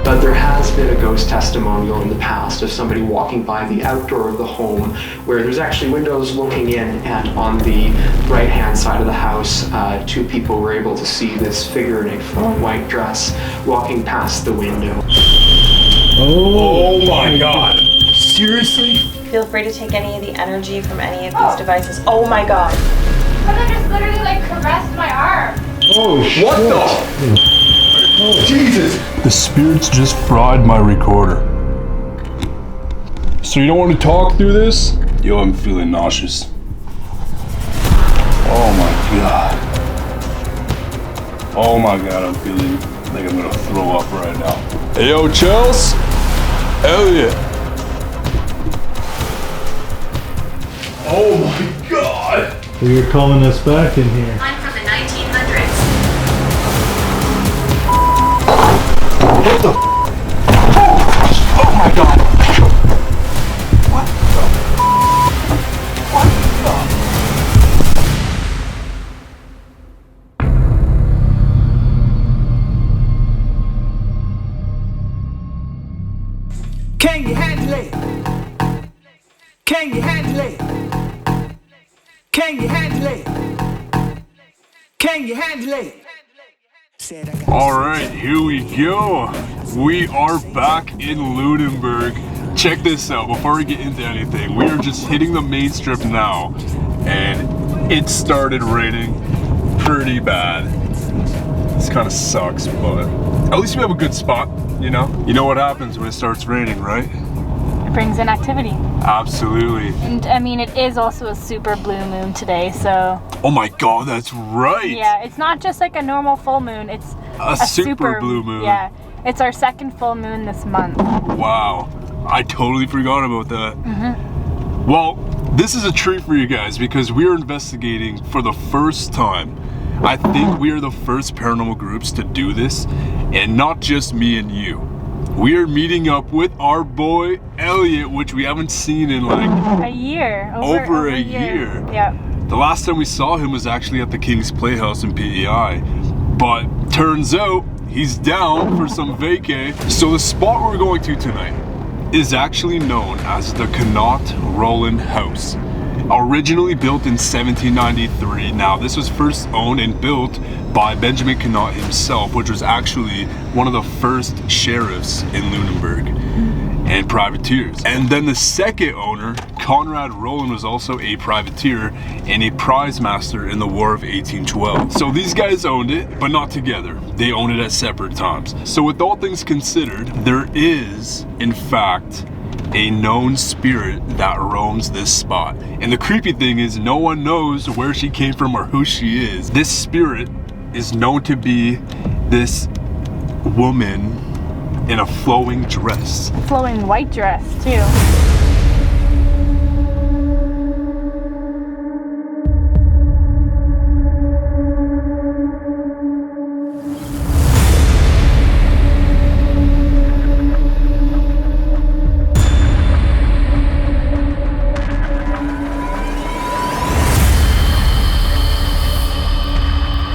But there has been a ghost testimonial in the past of somebody walking by the outdoor of the home where there's actually windows looking in, and on the right-hand side of the house, two people were able to see this figure in a full white dress walking past the window. Oh my God. Seriously? Feel free to take any of the energy from any of these devices. Oh my God. Someone just literally like caressed my arm. Oh, what the? Oh, Jesus! The spirits just fried my recorder. So you don't want to talk through this? Yo, I'm feeling nauseous. Oh my God. Oh my God, I'm feeling like I'm gonna throw up right now. Hey, yo, Chels? Elliot. Oh my God! You're calling us back in here. I'm from the 1900s. What the? Oh my God! What the? What the? Can you handle it? Can you handle it? Can you handle it? Can you handle it? Alright, here we go. We are back in Lunenburg. Check this out, before we get into anything, we are just hitting the main strip now, and it started raining pretty bad. This kind of sucks, but at least we have a good spot, you know? You know what happens when it starts raining, right? It brings in activity. Absolutely. And I mean, it is also a super blue moon today, so. Oh my God, that's right. Yeah, it's not just like a normal full moon, it's a super blue moon. Yeah, it's our second full moon this month. Wow, I totally forgot about that. Mm-hmm. Well, this is a treat for you guys because we are investigating for the first time. I think we are the first paranormal groups to do this, and not just me and you. We are meeting up with our boy Elliot, which we haven't seen in like a year. Over a year. Yeah. The last time we saw him was actually at the King's Playhouse in PEI, but turns out he's down for some vacay. So the spot we're going to tonight is actually known as the Knaut-Rhuland house. Originally built in 1793. Now this was first owned and built by Benjamin Knaut himself, which was actually one of the first sheriffs in Lunenburg and privateers. And then the second owner, Knaut-Rhuland, was also a privateer and a prize master in the War of 1812. So these guys owned it, but not together. They owned it at separate times. So with all things considered, there is, in fact, a known spirit that roams this spot. And the creepy thing is no one knows where she came from or who she is. This spirit is known to be this woman in a flowing dress. Flowing white dress too.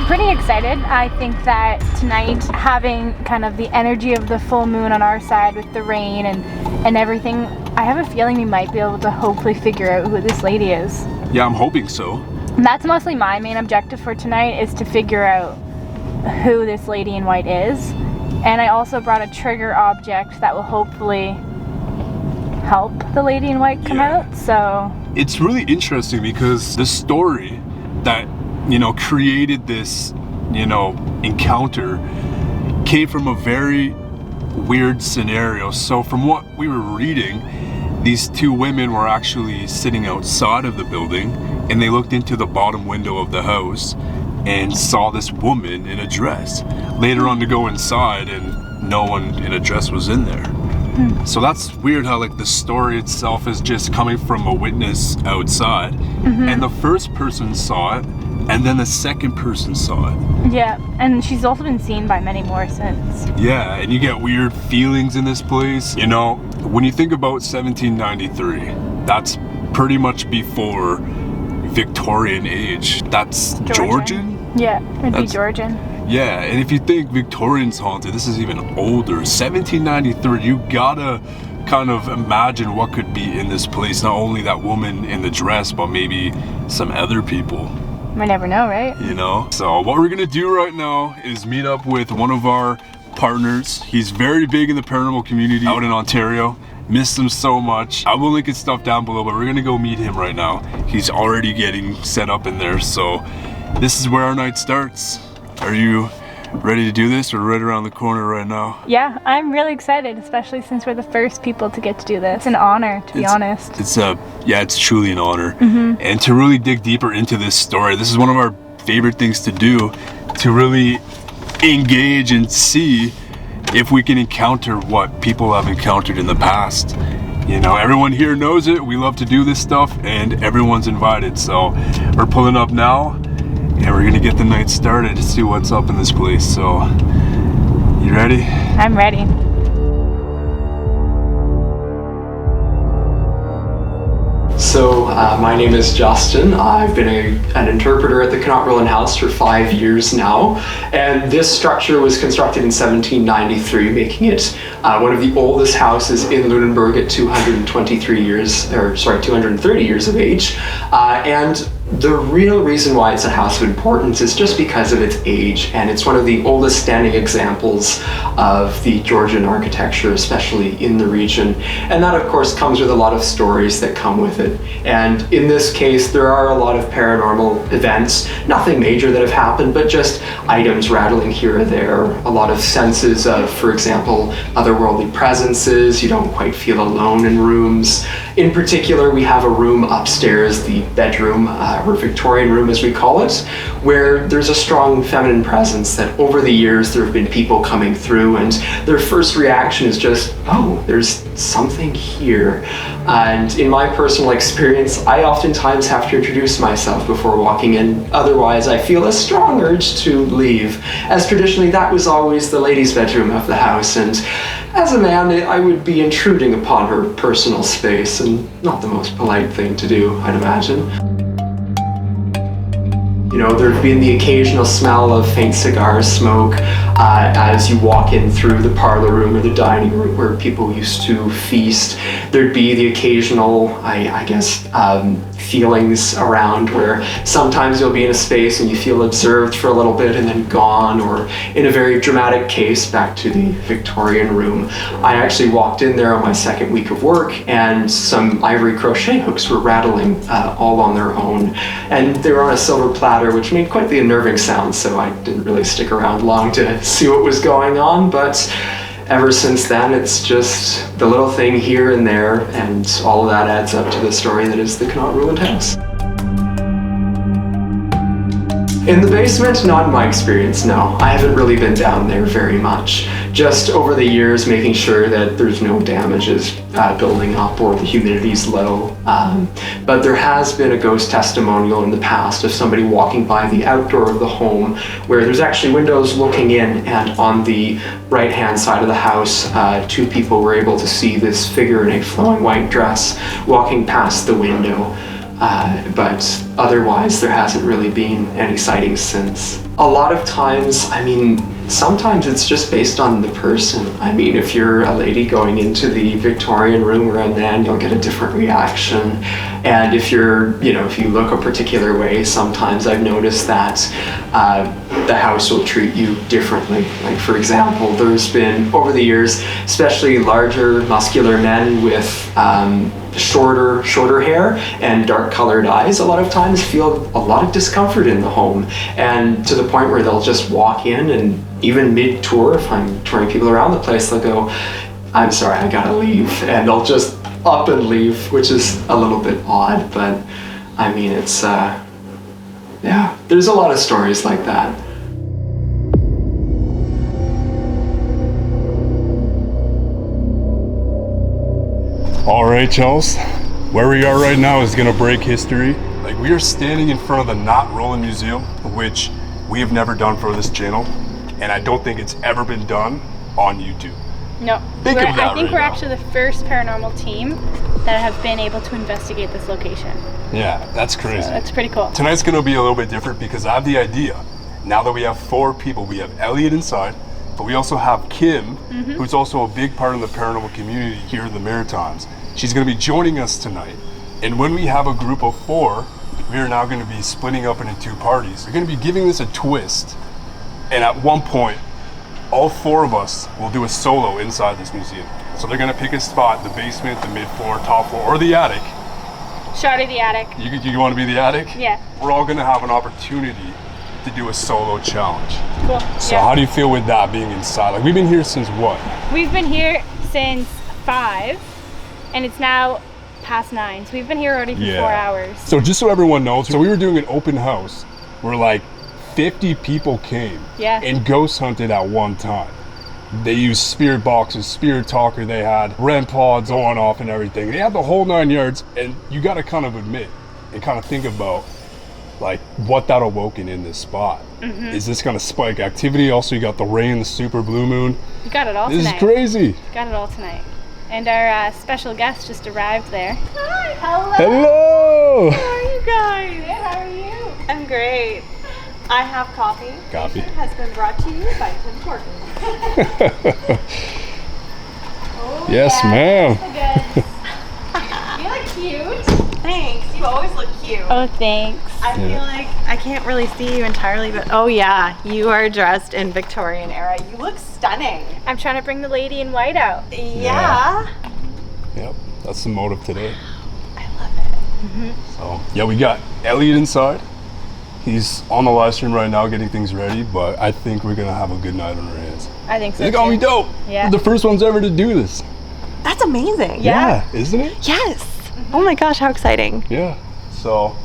Pretty excited. I think that tonight, having kind of the energy of the full moon on our side with the rain and everything, I have a feeling we might be able to hopefully figure out who this lady is. Yeah, I'm hoping so. And that's mostly my main objective for tonight, is to figure out who this lady in white is. And I also brought a trigger object that will hopefully help the lady in white come out, so. It's really interesting because the story that, you know, created this, you know, encounter came from a very weird scenario. So from what we were reading, these two women were actually sitting outside of the building and they looked into the bottom window of the house and saw this woman in a dress. Later on to go inside and no one in a dress was in there. So that's weird how like the story itself is just coming from a witness outside, and the first person saw it and then the second person saw it. Yeah, and she's also been seen by many more since. Yeah, and you get weird feelings in this place. You know, when you think about 1793, that's pretty much before Victorian age. That's Georgian? Yeah, it'd be Georgian. Yeah, and if you think Victorian's haunted, this is even older, 1793. You gotta kind of imagine what could be in this place. Not only that woman in the dress, but maybe some other people. We never know, right? You know? So what we're gonna do right now is meet up with one of our partners. He's very big in the paranormal community out in Ontario. Missed him so much. I will link his stuff down below, but we're gonna go meet him right now. He's already getting set up in there, so this is where our night starts. Are you ready to do this? We're right around the corner right now. Yeah, I'm really excited, especially since we're the first people to get to do this. It's an honor, to be honest. It's truly an honor. And to really dig deeper into this story, this is one of our favorite things to do, to really engage and see if we can encounter what people have encountered in the past. You know, everyone here knows it. We love to do this stuff, and everyone's invited. So we're pulling up now, and we're gonna get the night started to see what's up in this place. So, you ready? I'm ready. So my name is Justin. I've been an interpreter at the Knaut-Rhuland house for 5 years now, and this structure was constructed in 1793, making it one of the oldest houses in Lunenburg at 230 years of age. And the real reason why it's a house of importance is just because of its age, and it's one of the oldest standing examples of the Georgian architecture, especially in the region. And that of course comes with a lot of stories that come with it. And in this case, there are a lot of paranormal events, nothing major that have happened, but just items rattling here or there, a lot of senses of, for example, otherworldly presences. You don't quite feel alone in rooms. In particular, we have a room upstairs, the bedroom, or Victorian room as we call it, where there's a strong feminine presence that over the years there have been people coming through, and their first reaction is just, oh, there's something here. And in my personal experience, I oftentimes have to introduce myself before walking in, otherwise I feel a strong urge to leave, as traditionally that was always the ladies' bedroom of the house, and as a man I would be intruding upon her personal space, and not the most polite thing to do, I'd imagine. You know, there'd been the occasional smell of faint cigar smoke as you walk in through the parlor room or the dining room where people used to feast. There'd be the occasional, I guess, feelings around where sometimes you'll be in a space and you feel observed for a little bit and then gone, or in a very dramatic case, back to the Victorian room. I actually walked in there on my second week of work, and some ivory crochet hooks were rattling all on their own, and they were on a silver platter, which made quite the unnerving sound, so I didn't really stick around long to see what was going on. But ever since then, it's just the little thing here and there, and all of that adds up to the story that is the Knaut-Rhuland house. In the basement, not in my experience, no. I haven't really been down there very much. Just over the years, making sure that there's no damages building up or the humidity's low. But there has been a ghost testimonial in the past of somebody walking by the outdoor of the home where there's actually windows looking in, and on the right-hand side of the house, two people were able to see this figure in a flowing white dress walking past the window. But otherwise there hasn't really been any sightings since. A lot of times, I mean, sometimes it's just based on the person. I mean, if you're a lady going into the Victorian room or a man, you'll get a different reaction. And if you're, you know, if you look a particular way, sometimes I've noticed that the house will treat you differently. Like, for example, there's been, over the years, especially larger, muscular men with shorter hair and dark colored eyes a lot of times feel a lot of discomfort in the home, and to the point where they'll just walk in, and even mid-tour, if I'm touring people around the place, they'll go, I'm sorry, I gotta leave, and they'll just up and leave, which is a little bit odd, but I mean, it's yeah, there's a lot of stories like that. All right, Charles, where we are right now is gonna break history. Like, we are standing in front of the Knaut-Rhuland Museum, which we have never done for this channel, and I don't think it's ever been done on YouTube. No, I think we're actually the first paranormal team that have been able to investigate this location. Yeah, that's crazy. So that's pretty cool. Tonight's gonna be a little bit different because I have the idea, Now that we have 4 people, we have Elliot inside, but we also have Kim, who's also a big part of the paranormal community here in the Maritimes. She's gonna be joining us tonight. And when we have a group of 4, we are now gonna be splitting up into 2 parties. We're gonna be giving this a twist. And at one point, all 4 of us will do a solo inside this museum. So they're gonna pick a spot, the basement, the mid-floor, top floor, or the attic. Shawty the attic. You wanna be the attic? Yeah. We're all gonna have an opportunity to do a solo challenge. Cool. So Yeah. how do you feel with that being inside? Like, we've been here since what? We've been here since 5, and it's now past 9. So we've been here already for 4 hours. So just so everyone knows, so we were doing an open house where like 50 people came and ghost hunted at one time. They used spirit boxes, spirit talker, they had REM pods on, off, and everything. They had the whole 9 yards, and you got to kind of admit and kind of think about like what that awoken in this spot. Is this gonna spike activity? Also, you got the rain, the super blue moon. You got it all tonight. This is crazy. Got it all tonight. And our special guest just arrived there. Hi, hello. Hello. How are you guys? Good, how are you? I'm great. I have coffee. Coffee. It has been brought to you by Tim Hortons. Yes, ma'am. You look cute. Thanks. You always look cute. Oh, thanks. I feel like I can't really see you entirely, but oh yeah, you are dressed in Victorian era. You look stunning. I'm trying to bring the lady in white out. Yeah. Yep, that's the motive today. I love it. So yeah, we got Elliot inside. He's on the live stream right now getting things ready, but I think we're gonna have a good night on our hands. I think so. It's gonna be dope. Yeah. We're the first ones ever to do this. That's amazing. Yeah. Isn't it? Yes. Oh my gosh, how exciting. Yeah. So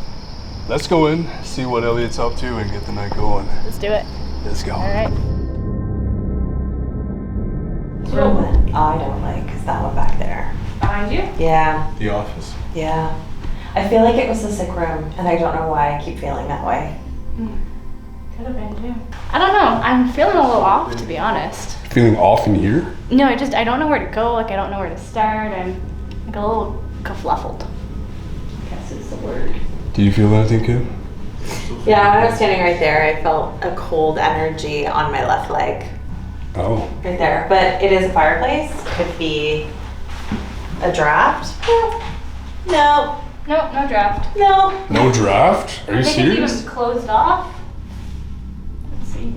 let's go in, see what Elliot's up to, and get the night going. Let's do it. Let's go. All right. Room that I don't like is that one back there. Behind you? Yeah. The office. Yeah. I feel like it was the sick room, and I don't know why I keep feeling that way. Could have been too. I don't know. I'm feeling a little off, to be honest. Feeling off in here? No, I don't know where to go. Like, I don't know where to start. I'm like a little kerfluffled, I guess is the word. Do you feel anything, Kim? Yeah, when I was standing right there, I felt a cold energy on my left leg. Oh. Right there. But it is a fireplace. Could be a draft. No. Nope, no draft. No. No draft? Are you I think serious? it's even closed off. Let's see.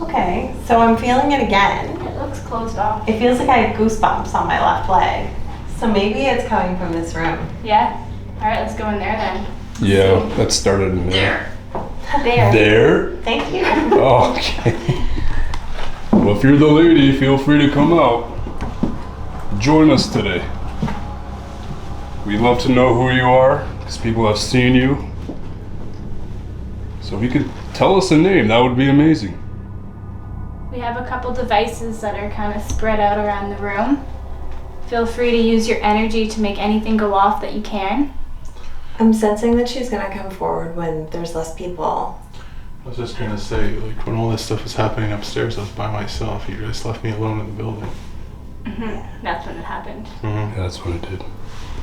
Okay, so I'm feeling it again. It looks closed off. It feels like I have goosebumps on my left leg. So maybe it's coming from this room. Yeah? Alright, let's go in there then. Yeah, that started in there. There. There? Thank you. Oh, okay. Well, if you're the lady, feel free to come out. Join us today. We'd love to know who you are, because people have seen you. So if you could tell us a name, that would be amazing. We have a couple devices that are kind of spread out around the room. Feel free to use your energy to make anything go off that you can. I'm sensing that she's gonna come forward when there's less people. I was just gonna say, like, when all this stuff was happening upstairs, I was by myself. You guys left me alone in the building. That's when it happened. Yeah, that's what it did.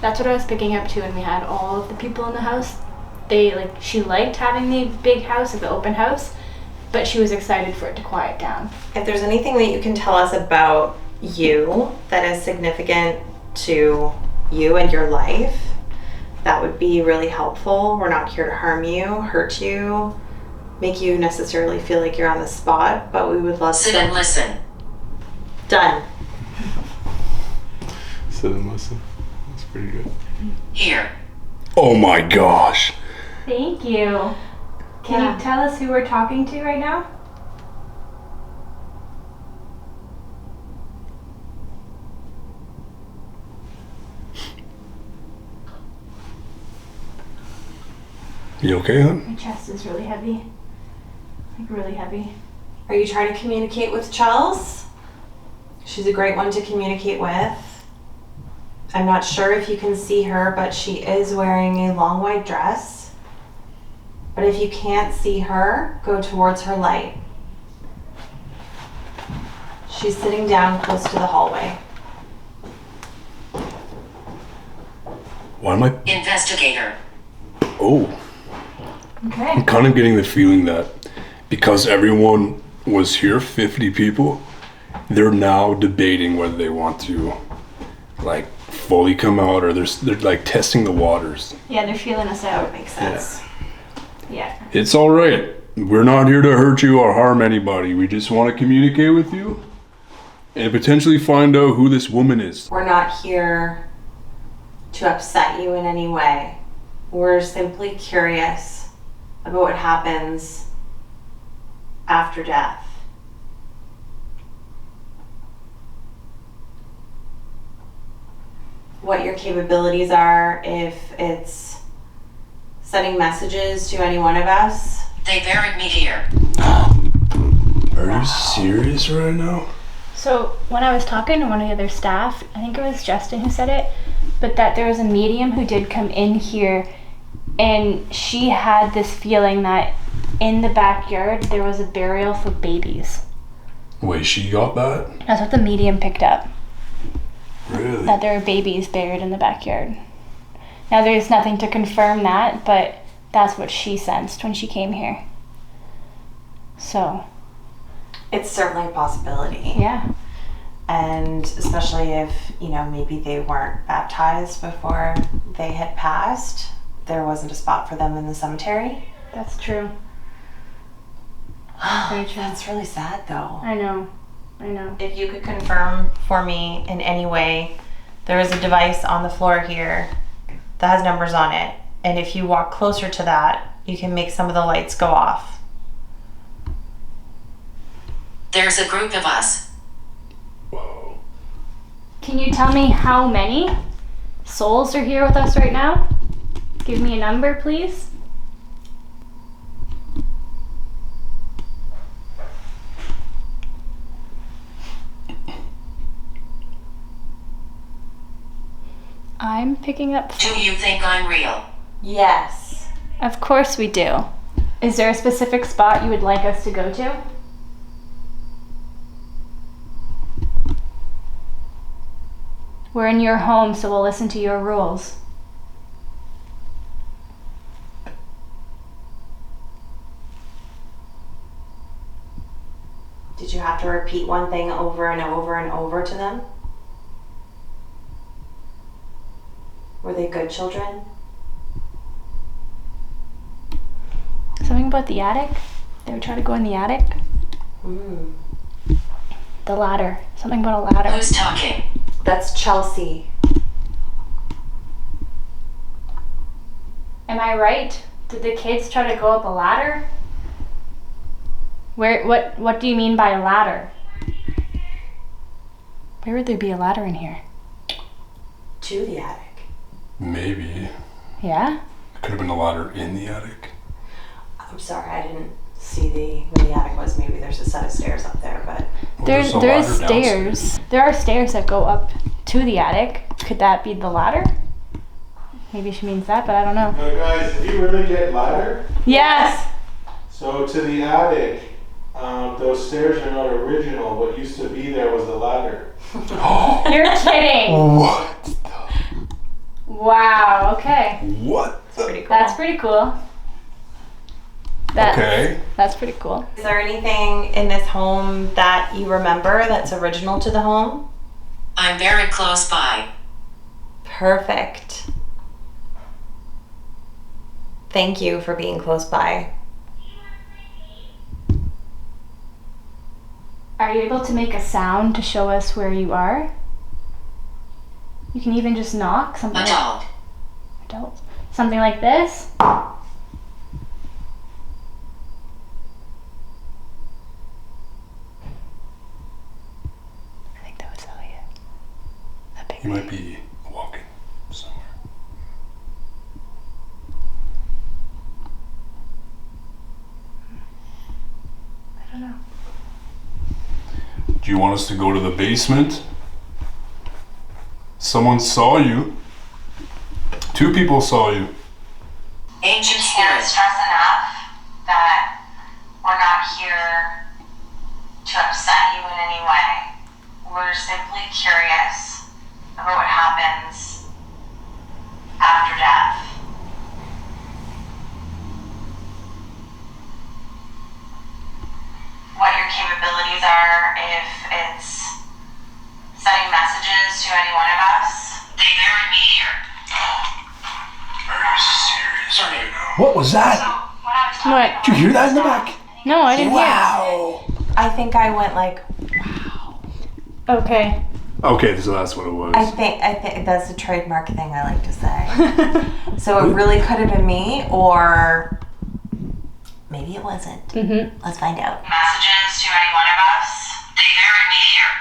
That's what I was picking up too when we had all of the people in the house. She liked having the big house, the open house, but she was excited for it to quiet down. If there's anything that you can tell us about you that is significant to you and your life, that would be really helpful. We're not here to harm you, hurt you, make you necessarily feel like you're on the spot, but we would love Sit to. and listen. Done. Sit and listen. That's pretty good. Here. Oh my gosh. Thank you. Can you tell us who we're talking to right now? You okay, hon? My chest is really heavy. Like really heavy. Are you trying to communicate with Chels? She's a great one to communicate with. I'm not sure if you can see her, but she is wearing a long white dress. But if you can't see her, go towards her light. She's sitting down close to the hallway. Why am I? Investigator. Oh. Okay. I'm kind of getting the feeling that because everyone was here, 50 people, they're now debating whether they want to like fully come out or they're like testing the waters. Yeah, they're feeling us out. Makes sense. Yeah. It's all right. We're not here to hurt you or harm anybody. We just want to communicate with you and potentially find out who this woman is. We're not here to upset you in any way. We're simply curious about what happens after death. What your capabilities are, if it's sending messages to any one of us. They buried me here. Are you serious right now? So when I was talking to one of the other staff, I think it was Justin who said it, but that there was a medium who did come in here and she had this feeling that in the backyard there was a burial for babies. Wait, she got that? That's what the medium picked up. Really? That there were babies buried in the backyard. Now there's nothing to confirm that, but that's what she sensed when she came here. So, It's certainly a possibility. yeah. And especially if, maybe they weren't baptized before they had passed. There wasn't a spot for them in the cemetery. That's true. Very true. That's really sad though. I know. If you could confirm for me in any way, there is a device on the floor here that has numbers on it. And if you walk closer to that, you can make some of the lights go off. There's a group of us. Whoa. Can you tell me how many souls are here with us right now? Give me a number, please. I'm picking up. Do you think I'm real? Yes. Of course we do. Is there a specific spot you would like us to go to? We're in your home, so we'll listen to your rules. Did you have to repeat one thing over and over and over to them? Were they good children? Something about the attic? They would try to go in the attic? Mm. The ladder. Something about a ladder. Who's talking? That's Chelsea. Am I right? Did the kids try to go up a ladder? What do you mean by a ladder? Where would there be a ladder in here? To the attic. Maybe. Yeah? It could have been a ladder in the attic. I'm sorry, I didn't see where the attic was. Maybe there's a set of stairs up there, but Well, There's a ladder stairs. downstairs. There are stairs that go up to the attic. Could that be the ladder? Maybe she means that, but I don't know. Guys, did you really get ladder? Yes! So to the attic, those stairs are not original. What used to be there was a ladder. You're kidding! What? Wow, okay. What? pretty cool. That's pretty cool. Okay. That's pretty cool. Is there anything in this home that you remember that's original to the home? I'm very close by. Perfect. Thank you for being close by. Are you able to make a sound to show us where you are? You can even just knock something like Adult. adults. Something like this. I think that would tell you. That big He might be walking somewhere. I don't know. Do you want us to go to the basement? Someone saw you. 2 people saw you. Ancient Can't spirit. stress enough that we're not here to upset you in any way. We're simply curious about what happens after death. either if it's sending messages to any one of us. They buried me here. Are you serious right now? What was that? When I was talking What? about Did you hear that in the back? No, I didn't Wow. I think I went like, hear. Okay. Okay, so that's what it was. I think that's a trademark thing I like to say. So it really could have been me, or maybe it wasn't. Mm-hmm. Let's find out. Messages to any one of us. They buried me here.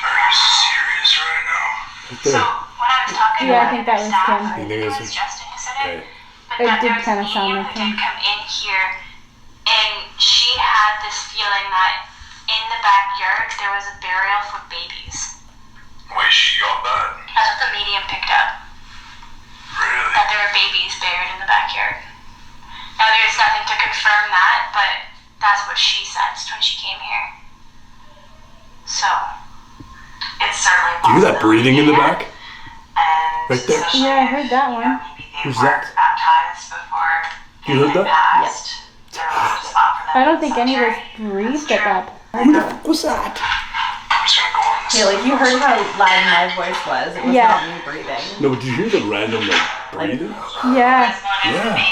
Are you serious right now? So when I was talking Yeah, I about think that was Tim. You think it was Justin who said it. But It that did there was kinda a sound medium like who him. did come in here, and she had this feeling that in the backyard there was a burial for babies. Wait, she got that? That's what the medium picked up. Really? That there were babies buried in the backyard. Now there's nothing to confirm that, but that's what she sensed when she came here. So it's certainly Do you hear that breathing in the back? And Right there. Yeah, I heard that one. Who's that? Baptized before You heard that? passed. There was a spot for them I don't in think the any of us cemetery. breathed at that. Who the fuck was that? I'm just gonna go on this. Yeah, like you heard how loud my voice was. It was Yeah. not me breathing. No, but did you hear the random breathing? Yeah. Yeah.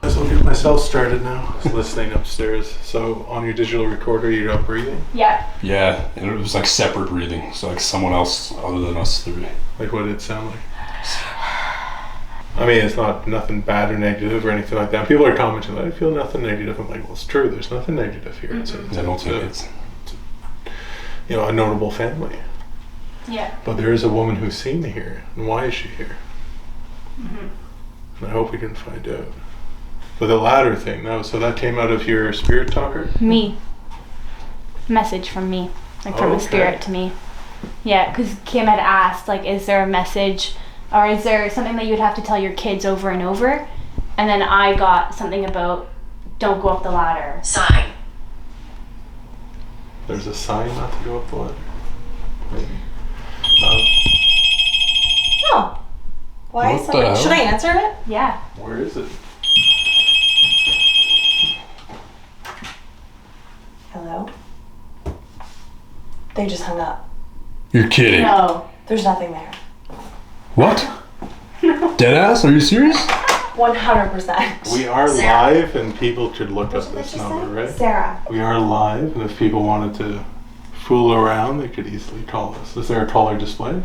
So I'll get myself started now. I was listening upstairs. So on your digital recorder, you're not breathing? Yeah. Yeah, and it was like separate breathing, so like someone else other than us three. Like what did it sound like? I mean, it's not nothing bad or negative or anything like that. People are commenting, I feel nothing negative. I'm like, well, it's true. There's nothing negative here. It's I don't think it's. a notable family. Yeah. But there is a woman who's seen here. And why is she here? And I hope we can find out. But the ladder thing, so that came out of your spirit talker? Me. Message from me. Like from a Okay. spirit to me. Yeah, because Kim had asked, like, is there a message or is there something that you'd have to tell your kids over and over? And then I got something about don't go up the ladder. Sign. There's a sign not to go up the ladder. Maybe. Oh. Why What is the somebody? hell? Should I answer it? Yeah. Where is it? Hello? They just hung up. You're kidding. No. There's nothing there. What? Deadass? Are you serious? 100%. We are Sarah. live and people could look up this number, right? Sarah. We are live and if people wanted to fool around, they could easily call us. Is there a taller display?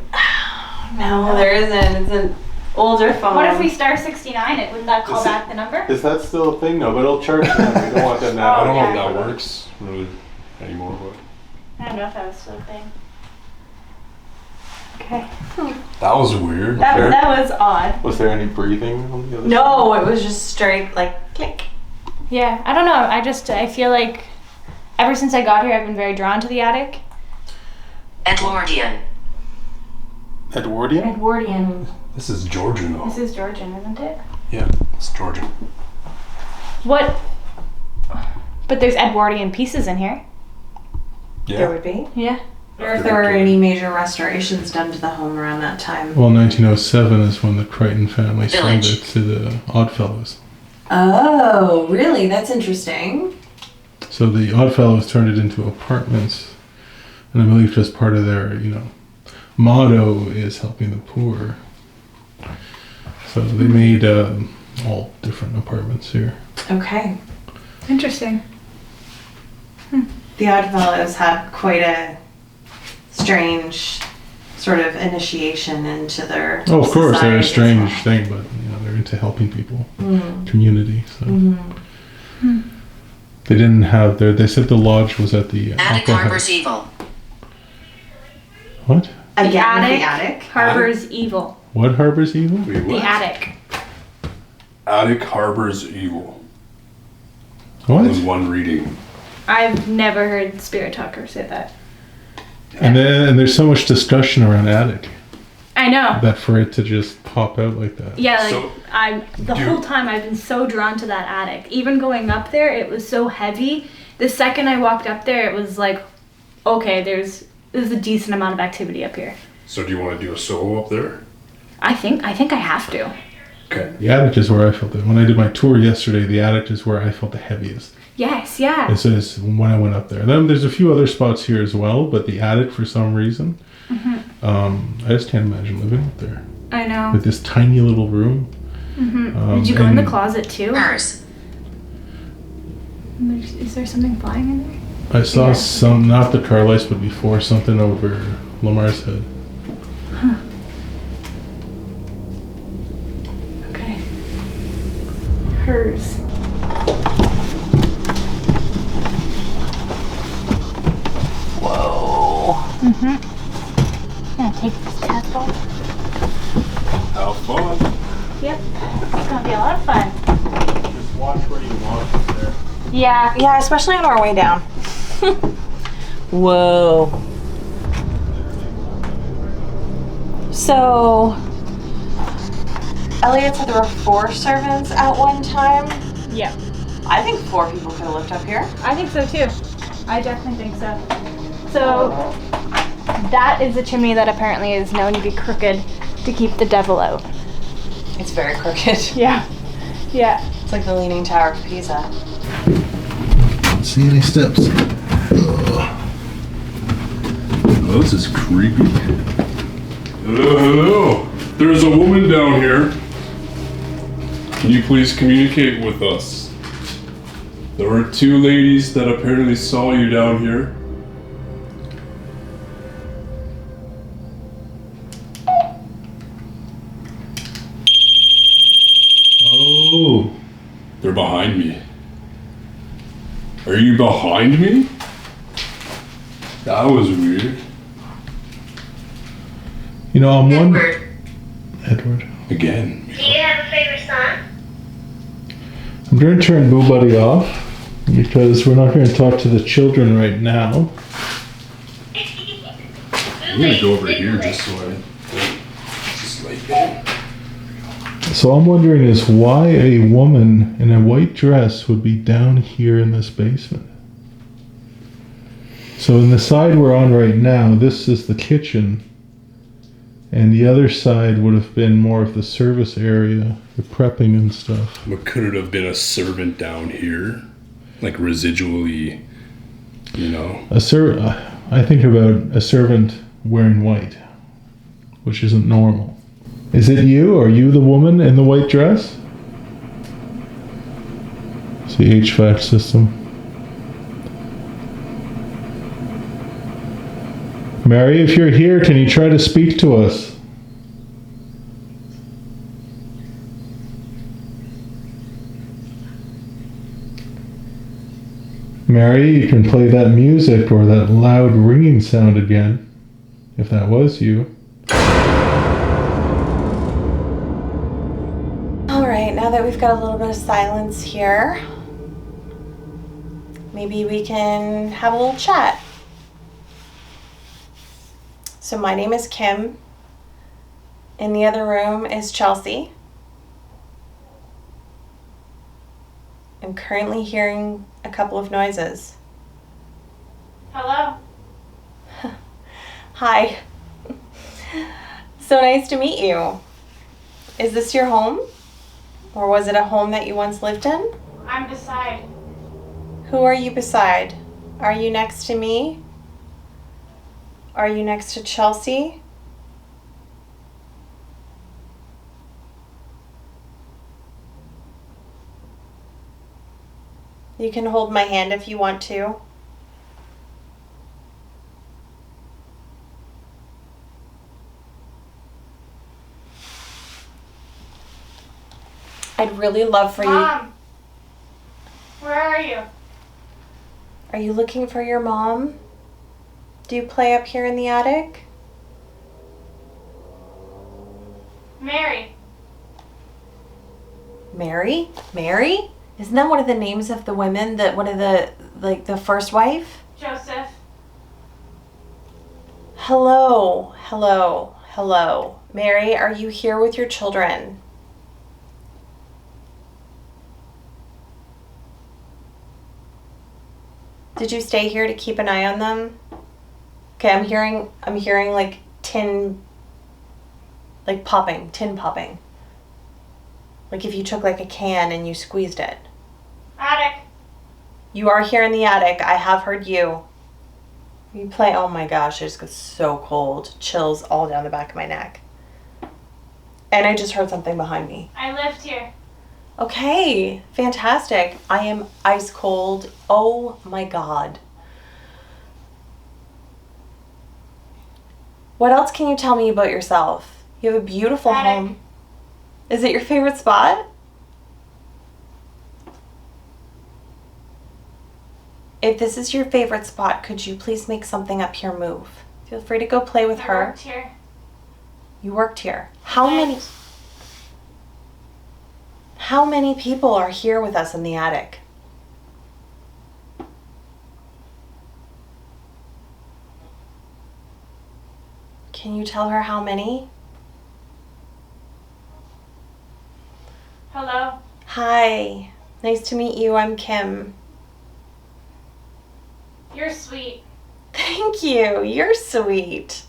No, there isn't. It's an older phone. What if we star 69 it? Wouldn't that call Is it- back the number? Is that still a thing? No, but it'll charge them. We don't want them to I don't know yeah. if that works really anymore, but I don't know if that was still a thing. Okay. that was weird. That was odd. Was there any breathing on the other side? No, it was just straight like click. Yeah, I don't know. I feel like ever since I got here, I've been very drawn to the attic. Edwardian. Edwardian? Edwardian. This is Georgian though. This is Georgian, isn't it? Yeah, it's Georgian. What? But there's Edwardian pieces in here. There Yeah. would be. Yeah. Or if there were any major restorations done to the home around that time. Well, 1907 is when the Crichton family sold Village. it to the Oddfellows. Oh, really? That's interesting. So the Oddfellows turned it into apartments, and I believe just part of their, motto is helping the poor. So they made all different apartments here. Okay. Interesting. The Oddfellows had quite a strange sort of initiation into their Oh, of course, they're a society as strange thing, but they're into helping people, community. So they didn't have their. They said the lodge was at the Attic Opera harbors House. evil. What? well. Again, attic. with the attic. Harbors evil. What harbors evil? Wait, The what? attic. Attic harbors evil. What? That was one reading. I've never heard Spirit Talker say that. And there's so much discussion around attic I know. that for it to just pop out like that. Yeah, like So, the whole time I've been so drawn to that attic. Even going up there, it was so heavy. The second I walked up there, it was like, okay, there's a decent amount of activity up here. So do you want to do a solo up there? I think I have to. Okay. The attic is where I felt it. When I did my tour yesterday, the attic is where I felt the heaviest. Yes, yeah. It says when I went up there. Then there's a few other spots here as well, but the attic for some reason, I just can't imagine living up there I know. with this tiny little room. Did you go in the closet too? Nurse. Is there something flying in there? I saw some, not the car lights, but before, something over Lamar's head. Okay. Hers. Whoa. Gonna take this tap off. Have fun. Yep. It's gonna be a lot of fun. Just watch where you walk up there. Yeah. Yeah, especially on our way down. Whoa. So, Elliot said there were 4 servants at one time. Yeah. I think 4 people could have lived up here. I think so too. I definitely think so. So that is a chimney that apparently is known to be crooked to keep the devil out. It's very crooked. Yeah. Yeah. It's like the Leaning Tower of Pisa. Don't see any steps. Oh, this is creepy. Hello, hello. There's a woman down here. Can you please communicate with us? There were 2 ladies that apparently saw you down here. Oh. They're behind me. Are you behind me? That was weird. You know, I'm wondering. Edward. Edward. Again. Do you have a favorite song? I'm going to turn Boo Buddy off because we're not going to talk to the children right now. I'm gonna go over here just so I just like that. So I'm wondering is why a woman in a white dress would be down here in this basement. So in the side we're on right now, this is the kitchen. And the other side would have been more of the service area, the prepping and stuff. But could it have been a servant down here? Like residually, you know? I think about a servant wearing white, which isn't normal. Is it you? Are you the woman in the white dress? It's the HVAC system. Mary, if you're here, can you try to speak to us? Mary, you can play that music or that loud ringing sound again, if that was you. All right, now that we've got a little bit of silence here, maybe we can have a little chat. So my name is Kim. In the other room is Chelsea. I'm currently hearing a couple of noises. Hello. Hi. So nice to meet you. Is this your home? Or was it a home that you once lived in? I'm beside. Who are you beside? Are you next to me? Are you next to Chelsea? You can hold my hand if you want to. I'd really love for you. Mom, where are you? Are you looking for your mom? Do you play up here in the attic? Mary. Mary? Mary? Isn't that one of the names of the women that one of the first wife? Joseph. Hello. Hello. Hello. Mary, are you here with your children? Did you stay here to keep an eye on them? Okay, I'm hearing like tin popping. Like if you took like a can and you squeezed it. Attic. You are here in the attic. I have heard you. You play. Oh my gosh, I just got so cold. Chills all down the back of my neck. And I just heard something behind me. I lived here. Okay, fantastic. I am ice cold. Oh my God. What else can you tell me about yourself? You have a beautiful Attic. home. Is it your favorite spot? If this is your favorite spot, could you please make something up here move? Feel free to go play with I her. worked here. You worked here. How many people are here with us in the attic? Can you tell her how many? Hello. Hi. Nice to meet you. I'm Kim. You're sweet. Thank you. You're sweet.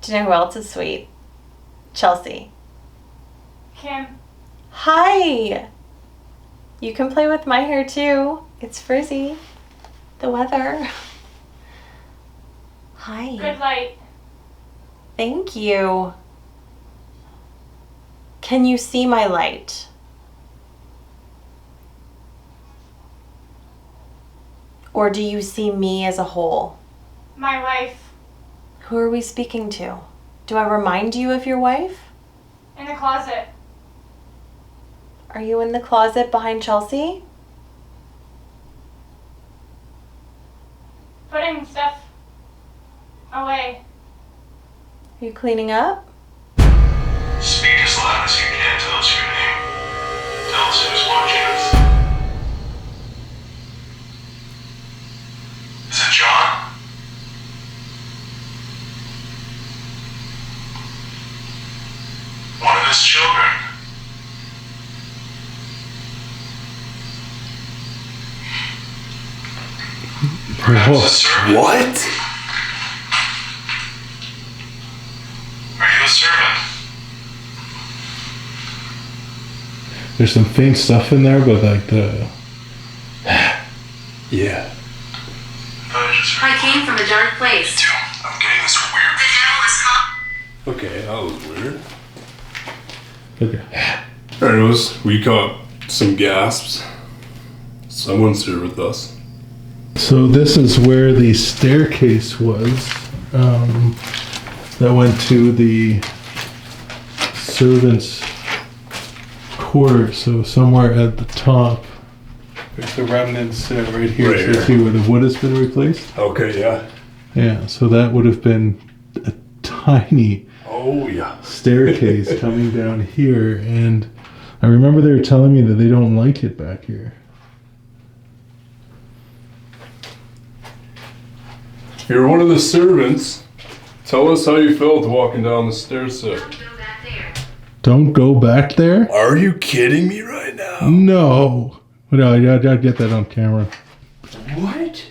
Do you know who else is sweet? Chelsea. Kim. Hi. You can play with my hair too. It's frizzy. The weather. Hi. Good light. Thank you. Can you see my light? Or do you see me as a whole? My wife. Who are we speaking to? Do I remind you of your wife? In the closet. Are you in the closet behind Chelsea? Putting stuff away. Are you cleaning up? Speak as loud as you can. Tell us your name. Tell us who's watching us. Is it John? One of his children. Perhaps a servant. What? Are you a servant? There's some faint stuff in there, but like the Yeah. I came from a dark place. Too. I'm getting this weird. The devil is Okay, that was weird. okay. Anyways, we caught some gasps. Someone's here with us. So this is where the staircase was that went to the servants' quarters. So somewhere at the top, there's the remnants right here. Right So you here. see where the wood has been replaced? Okay, yeah. Yeah, so that would have been a tiny Oh, yeah. staircase coming down here. And I remember they were telling me that they don't like it back here. You're one of the servants. Tell us how you felt walking down the stairs, sir. Don't go back there. Don't go back there? Are you kidding me right now? No. No, I'd get that on camera. What?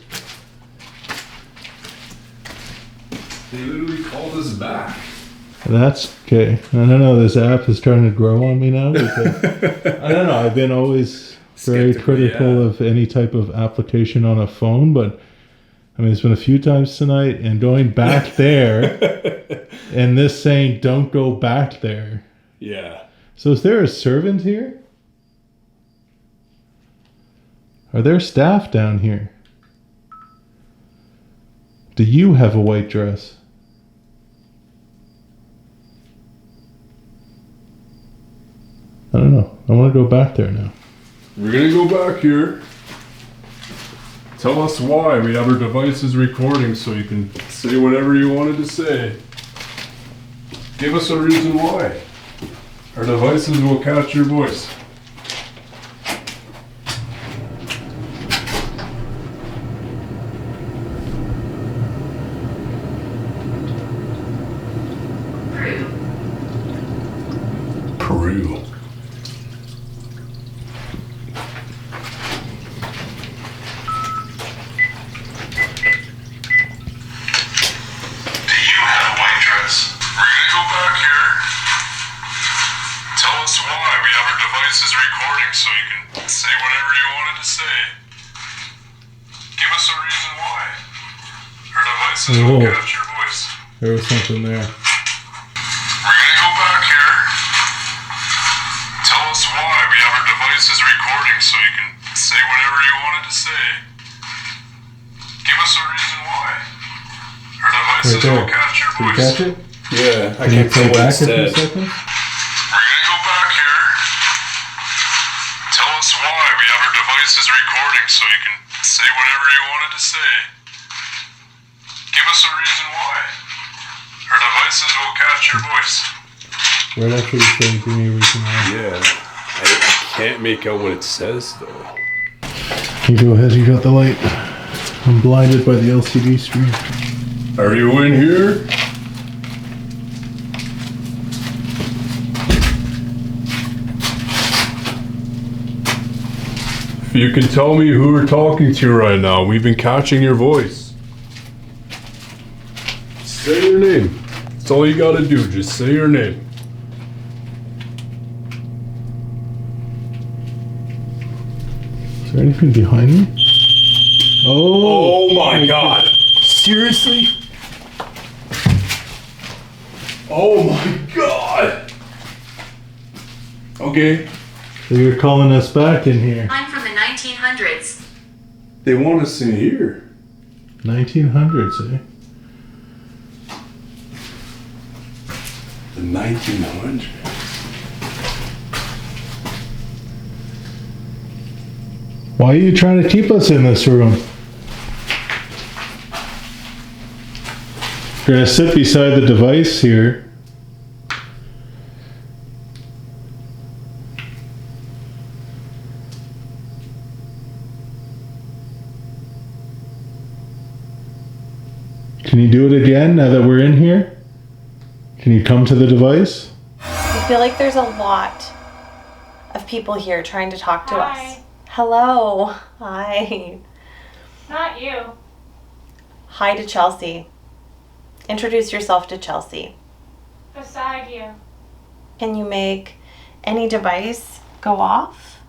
They literally called us back. That's okay. I don't know. This app is trying to grow on me now. Because, I don't know. I've been always very Skeptical, critical yeah. of any type of application on a phone, but I mean, it's been a few times tonight, and going back there, and this saying, "Don't go back there." Yeah. So, is there a servant here? Are there staff down here? Do you have a white dress? I don't know. I want to go back there now. We're gonna go back here. Tell us why. We have our devices recording so you can say whatever you wanted to say. Give us a reason why. Our devices will catch your voice. Peru. Do you have a white dress? We're gonna go back here. Tell us why. We have our devices devices will Oh. catch your voice. There was something there. We're gonna go back here. Tell us why we have our devices recording so you can say whatever you wanted to say. Give us a reason why. Our devices Right there. will catch your Did you voice. catch it? Yeah, I Can you can't play tell what back it a few said. seconds? We're gonna go back here. Tell us why we have our devices recording so you can say whatever you wanted to say. Give us a reason why. Our devices will catch your voice. Right after you say, give me a reason why. Yeah, I can't make out what it says though. You go ahead, you got the light. I'm blinded by the LCD screen. Are you in here? If you can tell me who we're talking to right now, we've been catching your voice. Say your name. That's all you gotta do, just say your name. Is there anything behind me? Oh my god! Seriously? Oh my god! Okay. So you're calling us back in here. I'm from the 1900s. They want us in here. 1900s, eh? The 1900s. Why are you trying to keep us in this room? You're gonna sit beside the device here. Can you do it again now that we're in here? Can you come to the device? I feel like there's a lot of people here trying to talk to us. Hi. Hello. Hi. Not you. Hi to Chelsea. Introduce yourself to Chelsea. Beside you. Can you make any device go off?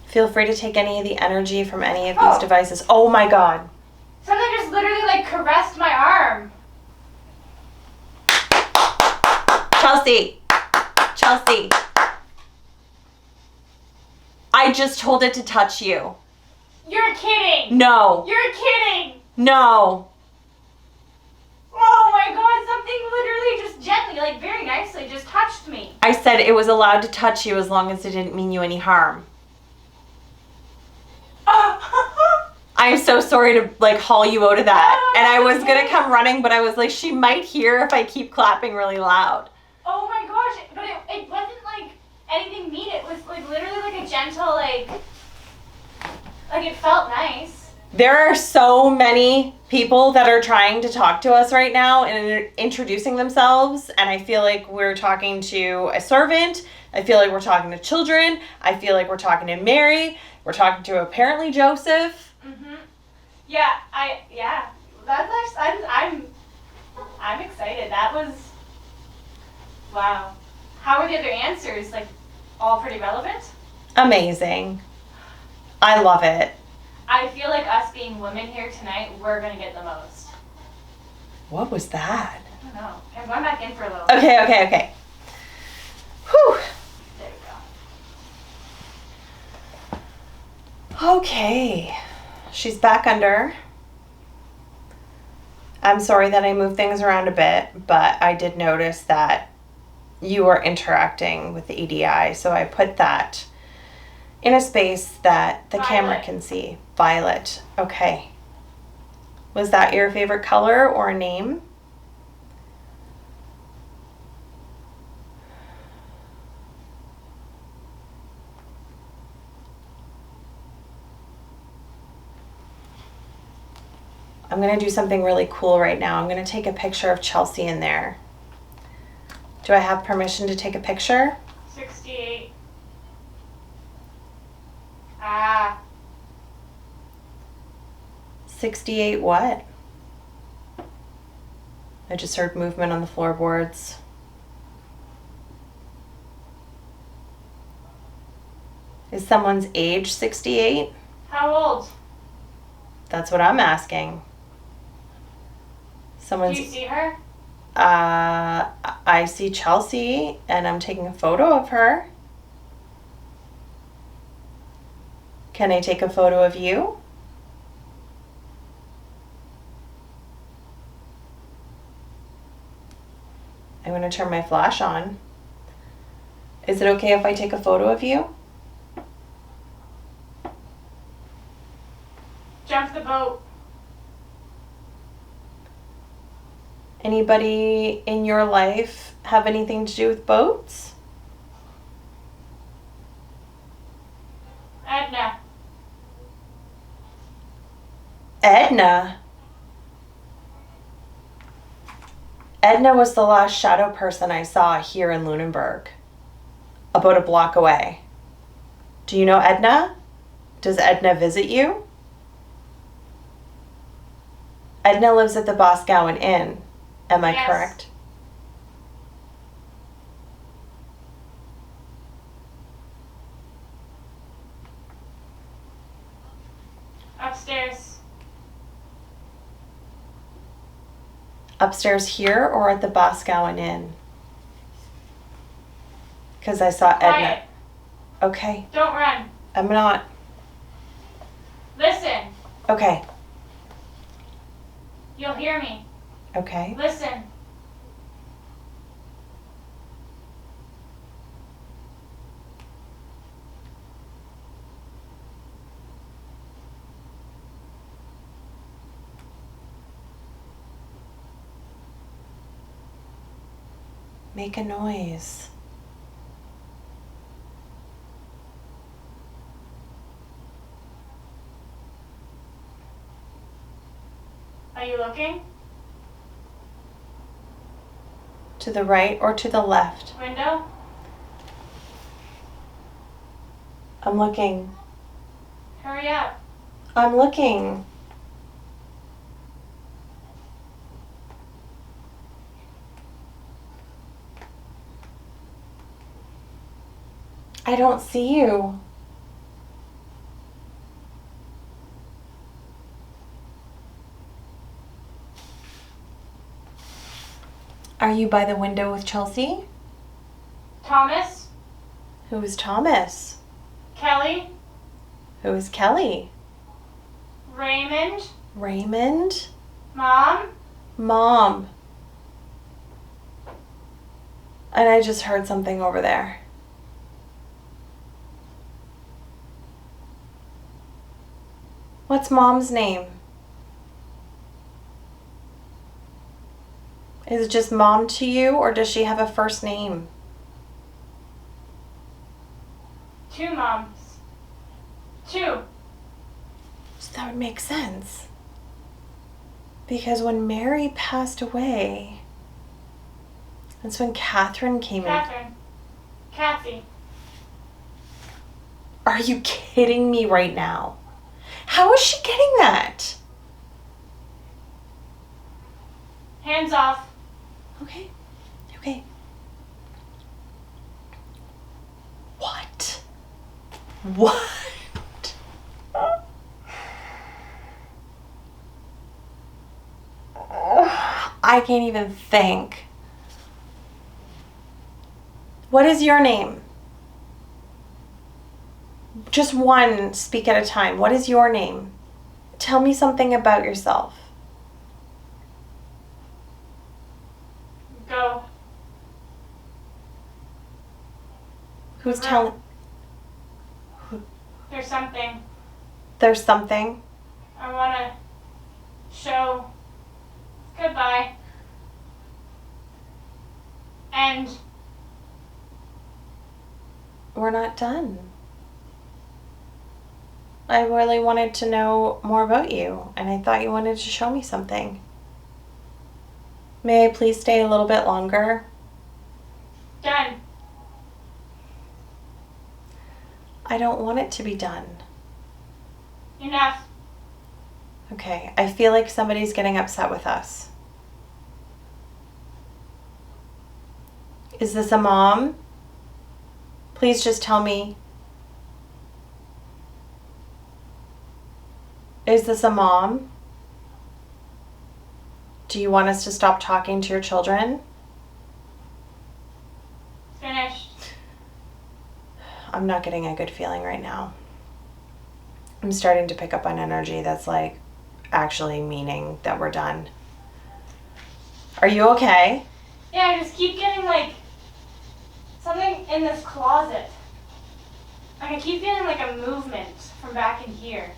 Feel free to take any of the energy from any of these Oh. devices. Oh my god. Something just literally like caressed my arm. Chelsea. Chelsea. I just told it to touch you. You're kidding. No. You're kidding. No. Oh my god, something literally just gently, like very nicely, just touched me. I said it was allowed to touch you as long as it didn't mean you any harm. I am so sorry to like haul you out of that. No, And I was that's gonna okay. come running, but I was like, she might hear if I keep clapping really loud. Oh my gosh, but it wasn't like anything mean. It was like literally like a gentle like it felt nice. There are so many people that are trying to talk to us right now and introducing themselves, and I feel like we're talking to a servant. I feel like we're talking to children. I feel like we're talking to Mary. We're talking to apparently Joseph. Yeah, That's actually I'm excited. That was wow. How were the other answers? Like all pretty relevant? Amazing. I love it. I feel like us being women here tonight, we're gonna get the most. What was that? I don't know. I'm going back in for a little. Okay. Whew. There we go. Okay. She's back under. I'm sorry that I moved things around a bit, but I did notice that you were interacting with the EDI, so I put that in a space that the camera Violet. can see. Violet. Okay. Was that your favorite color or name? I'm going to do something really cool right now. I'm going to take a picture of Chelsea in there. Do I have permission to take a picture? 68. Ah. 68 what? I just heard movement on the floorboards. Is someone's age 68? How old? That's what I'm asking. Do Someone's. you see her? I see Chelsea, and I'm taking a photo of her. Can I take a photo of you? I'm going to turn my flash on. Is it okay if I take a photo of you? Jump the boat. Anybody in your life have anything to do with boats? Edna. Edna. Edna was the last shadow person I saw here in Lunenburg, about a block away. Do you know Edna? Does Edna visit you? Edna lives at the Boscawen Inn. Am I Yes. correct? Upstairs. Upstairs here or at the Boscawen Inn? Because I saw Edna. Quiet. Okay, Don't run. I'm not. Listen. Okay, You'll hear me. okay. Listen. Make a noise. Are you looking? To the right or to the left? Window? I'm looking. Hurry up. I'm looking. I don't see you. Are you by the window with Chelsea? Thomas? Who is Thomas? Kelly? Who is Kelly? Raymond? Raymond? Mom? Mom. And I just heard something over there. What's Mom's name? Is it just Mom to you, or does she have a first name? 2 moms. 2. So that would make sense. Because when Mary passed away, that's when Catherine came in. Catherine. Kathy. Are you kidding me right now? How is she getting that? Hands off. Okay. Okay. What? What? I can't even think. What is your name? Just one, speak at a time. What is your name? Tell me something about yourself. Go. Who's telling? There's something. There's something. I want to show goodbye. And We're not done. I really wanted to know more about you, and I thought you wanted to show me something. May I please stay a little bit longer? done. I don't want it to be done. Enough. Okay, I feel like somebody's getting upset with us. Is this a mom? Please just tell me. Is this a mom? Do you want us to stop talking to your children? Finished. I'm not getting a good feeling right now. I'm starting to pick up on energy that's like actually meaning that we're done. Are you okay? Yeah, I just keep getting like something in this closet. Like I keep getting like a movement from back in here.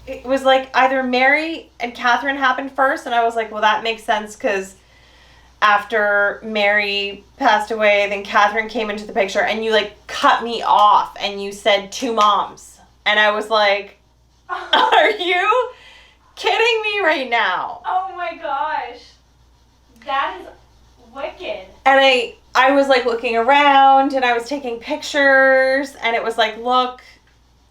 It was like either Mary and Catherine happened first, and I was like, well, that makes sense because after Mary passed away, then Catherine came into the picture, and you like cut me off and you said 2 moms. And I was like, are you kidding me right now? Oh my gosh. That is wicked. And I was like looking around and I was taking pictures, and it was like, look,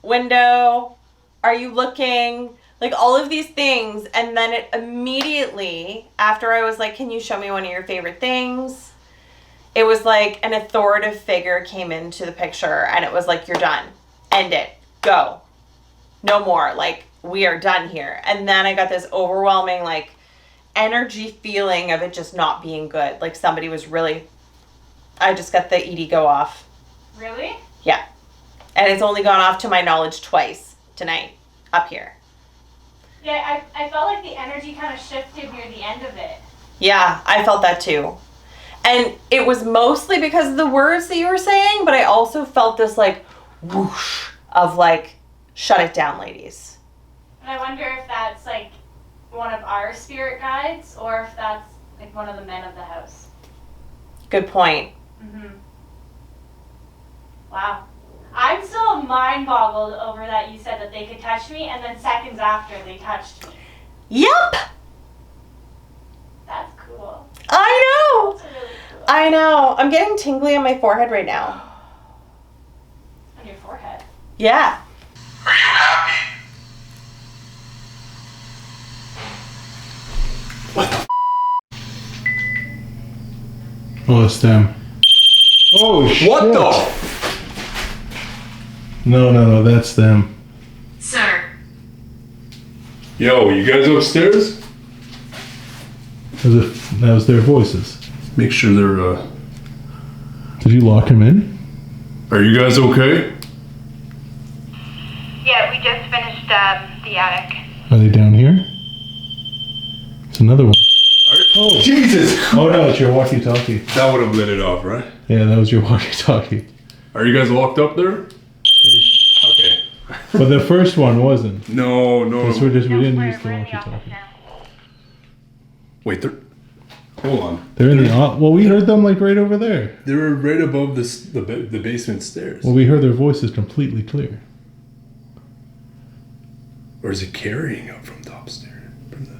window, are you looking? Like all of these things. And then it immediately, after I was like, can you show me one of your favorite things? It was like an authoritative figure came into the picture, and it was like, you're done. End it. Go. No more. Like, we are done here. And then I got this overwhelming like energy feeling of it just not being good. Like somebody was really, I just got the ED go off. Really? Yeah. And it's only gone off to my knowledge twice tonight up here. Yeah, I felt like the energy kind of shifted near the end of it. Yeah, I felt that too. And it was mostly because of the words that you were saying, but I also felt this like whoosh of like, shut it down, ladies. And I wonder if that's like one of our spirit guides or if that's like one of the men of the house. Good point. Wow. I'm still mind boggled over that you said that they could touch me, and then seconds after they touched me. Yep. That's cool. I know. That's really cool. I know. I'm getting tingly on my forehead right now. On your forehead. Yeah. Are you happy? Oh, it's them. Oh, shit. What the? No, that's them. Sir. Yo, you guys upstairs? That was their voices. Make sure they're, Did you lock him in? Are you guys okay? Yeah, we just finished the attic. Are they down here? It's another one. Oh, Jesus! Oh no, it's your walkie-talkie. That would have lit it off, right? Yeah, that was your walkie-talkie. Are you guys locked up there? Okay. But the first one wasn't. No. We didn't we're use the in the office walkie-talkie. now. Wait, hold on. They're in the well, we heard them like right over there. They were right above the basement stairs. Well, we heard their voices completely clear. Or is it carrying up from the upstairs?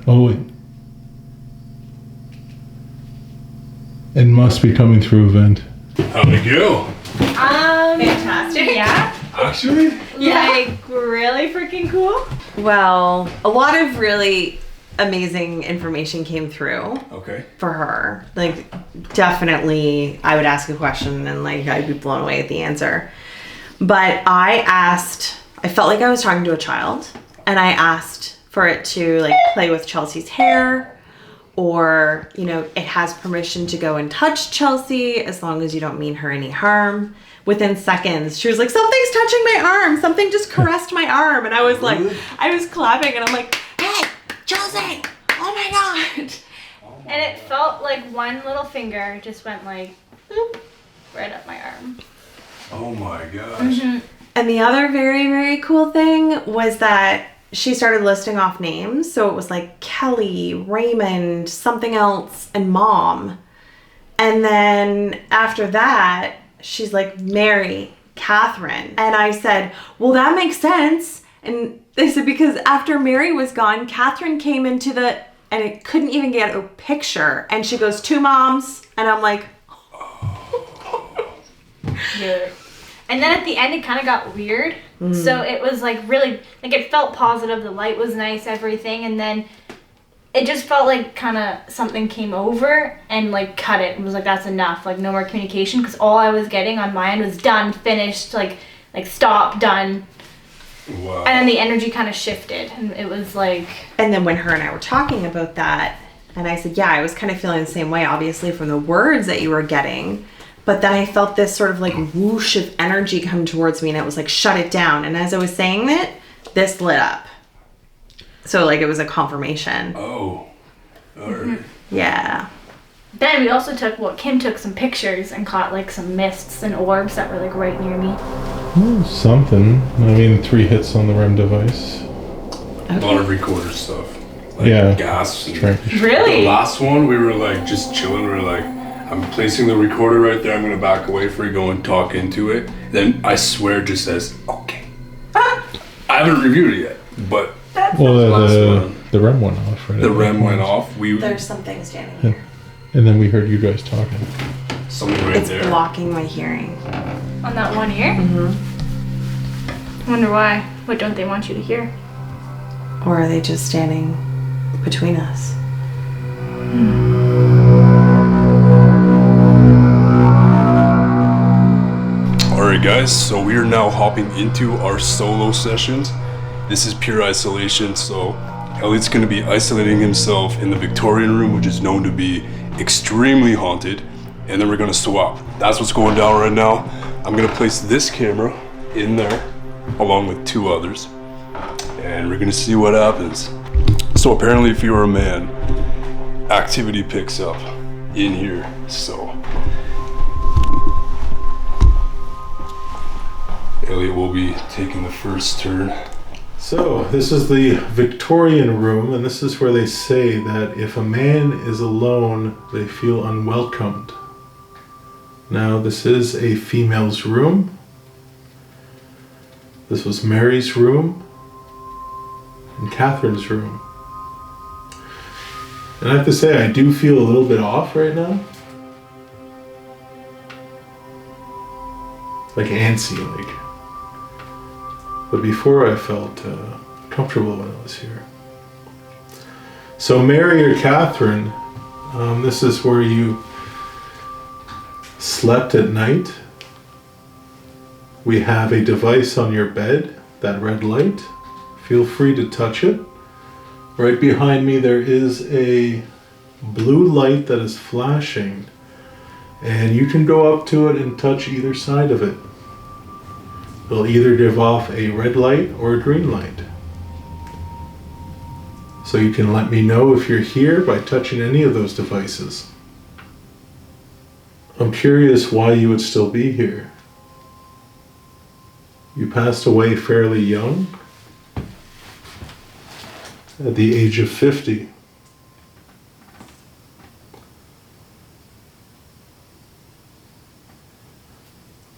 Oh wait. It must be coming through a vent. How'd it go? Fantastic. Yeah. Actually? Like really freaking cool. Well, a lot of really amazing information came through Okay. for her. Like, definitely, I would ask a question and like I'd be blown away at the answer. But I felt like I was talking to a child, and I asked for it to like play with Chelsea's hair, or, you know, it has permission to go and touch Chelsea as long as you don't mean her any harm. Within seconds, she was like, something's touching my arm. Something just caressed my arm. And I was like, I was clapping, and I'm like, hey, Chelsea, oh my God. And it felt like one little finger just went like, boop, right up my arm. Oh my gosh. And the other very, very cool thing was that she started listing off names. So it was like Kelly, Raymond, something else, and Mom. And then after that, she's like, Mary, Catherine. And I said, well, that makes sense. And they said, because after Mary was gone, Catherine came into and it couldn't even get a picture. And she goes, 2 moms. And I'm like, Yeah. And then at the end, it kind of got weird. So it was like really, like it felt positive. The light was nice, everything. And then it just felt like kind of something came over and like cut it. It was like, that's enough. Like no more communication. Because all I was getting on my end was done, finished, like stop, done. Wow. And then the energy kind of shifted, and it was like... And then when her and I were talking about that, and I said, yeah, I was kind of feeling the same way, obviously, from the words that you were getting. But then I felt this sort of like whoosh of energy come towards me, and it was like, shut it down. And as I was saying it, this lit up. So like it was a confirmation. Oh. All right. Yeah. Then we also Kim took some pictures and caught like some mists and orbs that were like right near me. Something. I mean, 3 hits on the REM device. A lot of recorder stuff. Like Yeah. gas. And Really? the last one, we were like just chilling. We were like, I'm placing the recorder right there. I'm going to back away for you, go and talk into it. Then I swear it just says, okay. I haven't reviewed it yet, but Well, last one. the REM went off, right? The REM went off. There's something standing here. And then we heard you guys talking. Something right It's there. blocking my hearing. On that one ear? Mm-hmm. I wonder why. What don't they want you to hear? Or are they just standing between us? Alright guys, so we are now hopping into our solo sessions. This is pure isolation, so Elliot's going to be isolating himself in the Victorian room, which is known to be extremely haunted, and then we're going to swap. That's what's going down right now. I'm going to place this camera in there, along with 2 others, and we're going to see what happens. So apparently if you're a man, activity picks up in here, so... Elliot will be taking the first turn. So, this is the Victorian room, and this is where they say that if a man is alone, they feel unwelcomed. Now, this is a female's room. This was Mary's room and Catherine's room. And I have to say, I do feel a little bit off right now. Like antsy, like. But before I felt comfortable when I was here. So Mary or Catherine, this is where you slept at night. We have a device on your bed, that red light. Feel free to touch it. Right behind me there is a blue light that is flashing, and you can go up to it and touch either side of it. It'll either give off a red light or a green light. So you can let me know if you're here by touching any of those devices. I'm curious why you would still be here. You passed away fairly young, at the age of 50.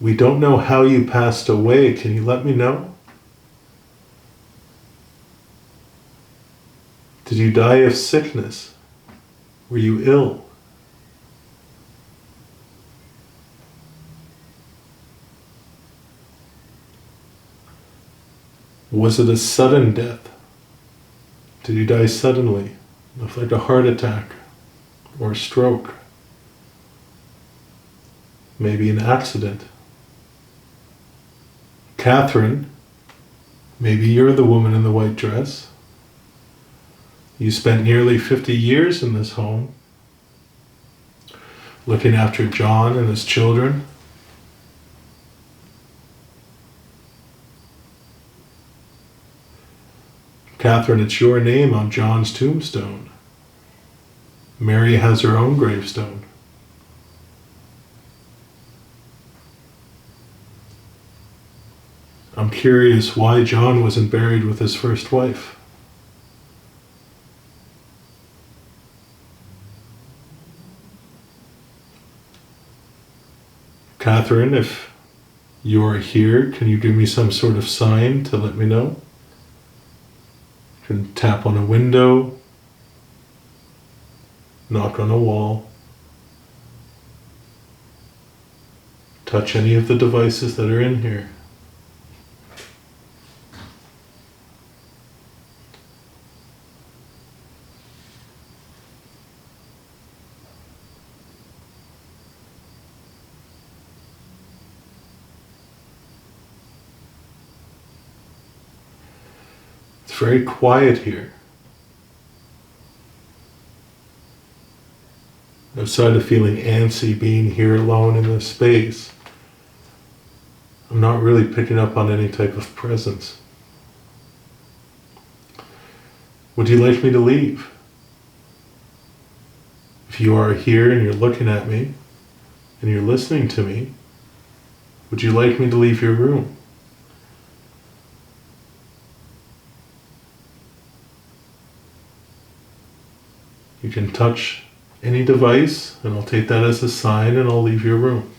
We don't know how you passed away. Can you let me know? Did you die of sickness? Were you ill? Was it a sudden death? Did you die suddenly, like a heart attack or a stroke? Maybe an accident. Catherine, maybe you're the woman in the white dress. You spent nearly 50 years in this home, looking after John and his children. Catherine, it's your name on John's tombstone. Mary has her own gravestone. I'm curious why John wasn't buried with his first wife. Catherine, if you are here, can you give me some sort of sign to let me know? You can tap on a window, knock on a wall, touch any of the devices that are in here. It's very quiet here. Outside of feeling antsy being here alone in this space, I'm not really picking up on any type of presence. Would you like me to leave? If you are here and you're looking at me and you're listening to me, would you like me to leave your room? You can touch any device and I'll take that as a sign and I'll leave your room.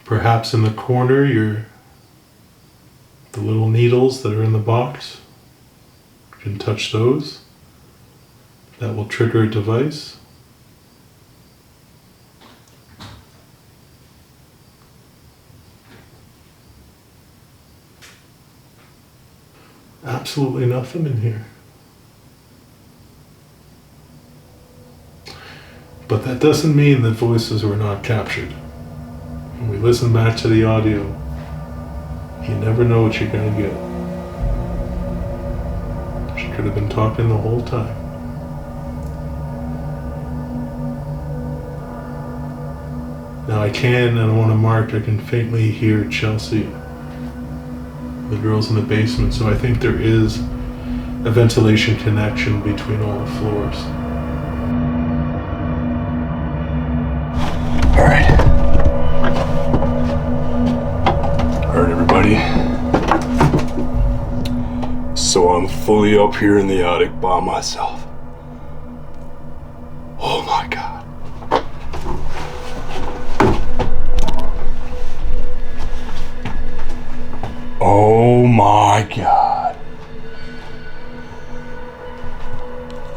Perhaps in the corner, the little needles that are in the box, you can touch those. That will trigger a device. Absolutely nothing in here. But that doesn't mean that voices were not captured. When we listen back to the audio, you never know what you're going to get. She could have been talking the whole time. Now I want to mark, I can faintly hear Chelsea, the girls in the basement, so I think there is a ventilation connection between all the floors. Alright everybody, so I'm fully up here in the attic by myself. Oh my god. Oh my god.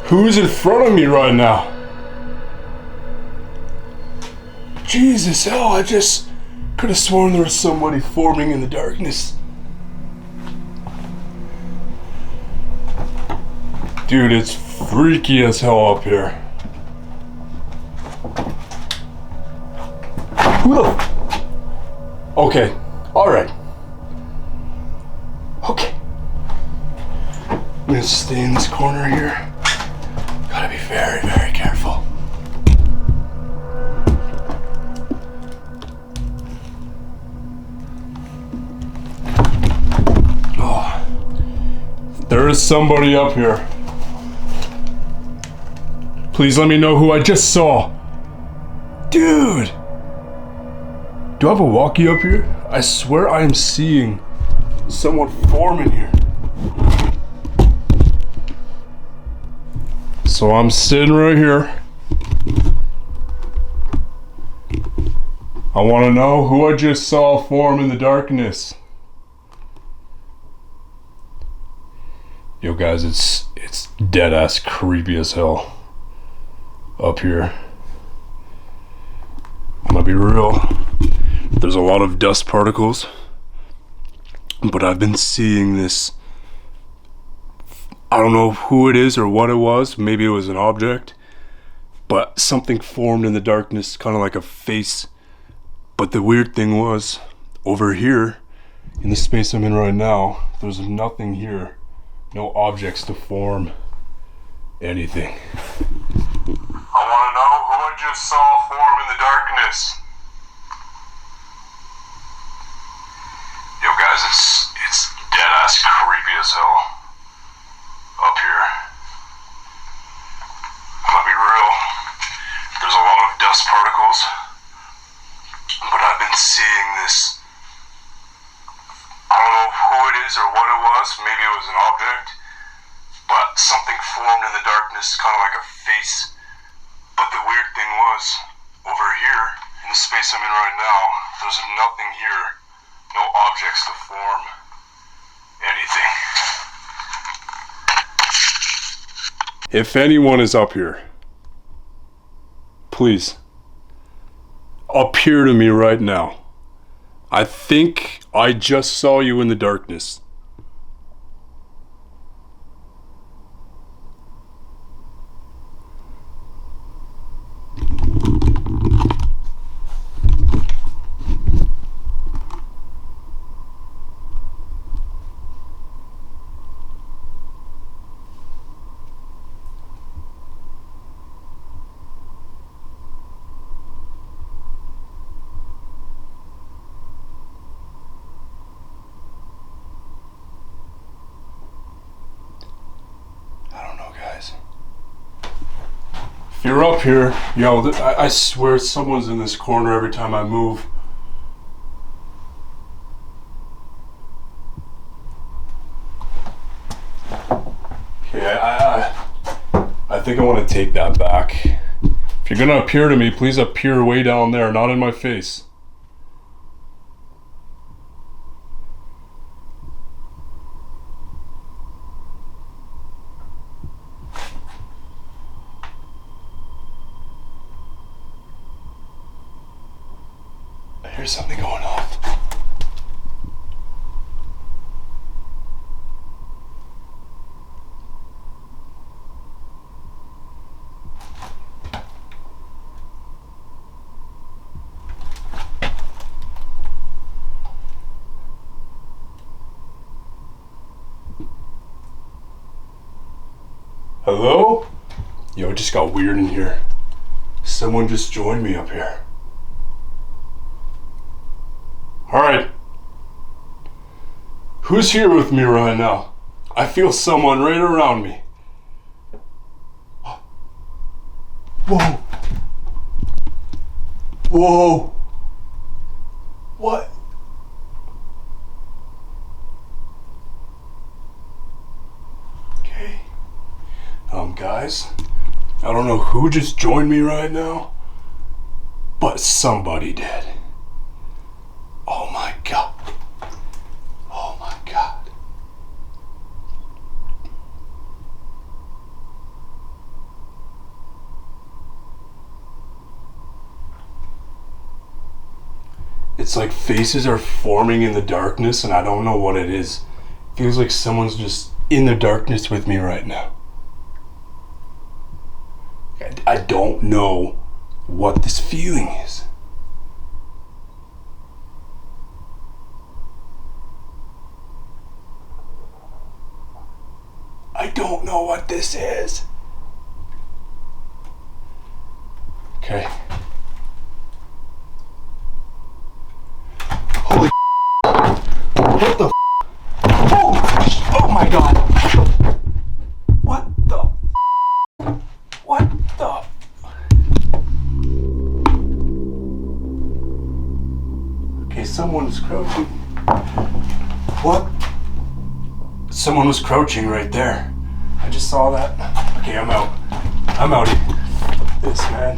Who's in front of me right now? Jesus, hell, I just could have sworn there was somebody forming in the darkness. Dude, it's freaky as hell up here. Who the Okay, alright. Okay. I'm gonna stay in this corner here. Gotta be very, very careful. There is somebody up here. Please let me know who I just saw. Dude! Do I have a walkie up here? I swear I am seeing someone form in here. So I'm sitting right here. I want to know who I just saw form in the darkness. Yo guys, it's dead ass creepy as hell up here. I'm gonna be real. There's a lot of dust particles, but I've been seeing this. I don't know who it is or what it was. Maybe it was an object, but something formed in the darkness, kind of like a face. But the weird thing was, over here, in the space I'm in right now, there's nothing here. No objects to form anything. I want to know who I just saw form in the darkness. Yo guys, it's dead ass creepy as hell up here. I'm gonna be real. There's a lot of dust particles, but I've been seeing this. I don't know who it is or what it was. Maybe it was an object, but something formed in the darkness, kind of like a face. But the weird thing was, over here, in the space I'm in right now, there's nothing here. No objects to form anything. If anyone is up here, please, appear to me right now. I think I just saw you in the darkness. You're up here. Yo, I swear someone's in this corner every time I move. Okay, I think I want to take that back. If you're gonna appear to me, please appear way down there, not in my face. I hear something going off. Hello? Yo, it just got weird in here. Someone just joined me up here. Alright. Who's here with me right now? I feel someone right around me. Whoa. Whoa. What? Okay. Guys, I don't know who just joined me right now, but somebody did. Oh my God. Oh my God. It's like faces are forming in the darkness and I don't know what it is. Feels like someone's just in the darkness with me right now. I don't know what this feeling is. I don't know what this is. Okay. Holy what the oh my God. What the what the okay, someone's crouching. What? Someone was crouching right there. I just saw that. Okay, I'm out. I'm out here. This man.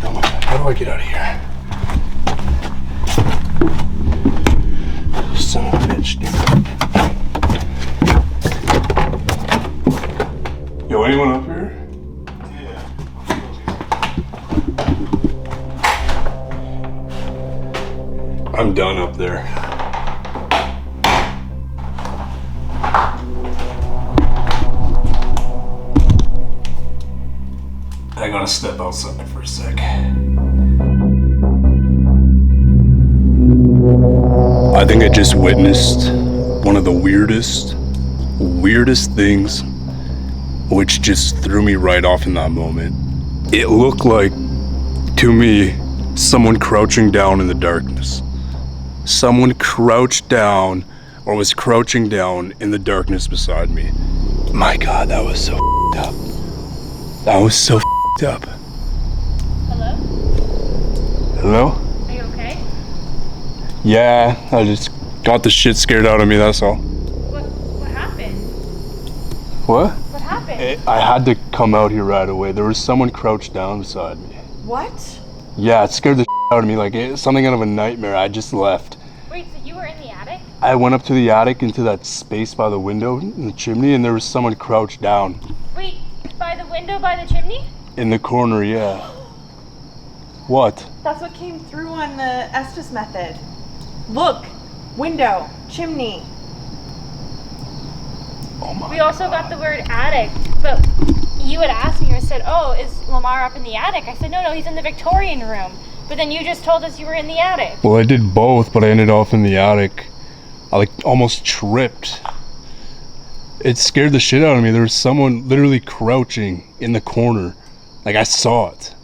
Oh my God, how do I get out of here? Son of a bitch, dude. Yo, anyone up here? Yeah. I'm done up there. I gotta step outside for a sec. I think I just witnessed one of the weirdest things, which just threw me right off in that moment. It looked like, to me, someone crouching down in the darkness. Someone crouched down or was crouching down in the darkness beside me. My God, that was so f***ed up. That was so f***ed up. Hello? Hello? Are you okay? Yeah, I just got the shit scared out of me, that's all. What happened? What? What happened? I had to come out here right away. There was someone crouched down beside me. What? Yeah, it scared the shit out of me, like something out of a nightmare. I just left. Wait, so you were in the attic? I went up to the attic into that space by the window in the chimney, and there was someone crouched down. Wait, by the window by the chimney? In the corner, yeah. What? That's what came through on the Estes method. Look, window, chimney. Oh my We also got the word attic, but you had asked me, you said, oh, is Lamar up in the attic? I said, no, he's in the Victorian room. But then you just told us you were in the attic. Well, I did both, but I ended up in the attic. I like almost tripped. It scared the shit out of me. There was someone literally crouching in the corner. Like I saw it.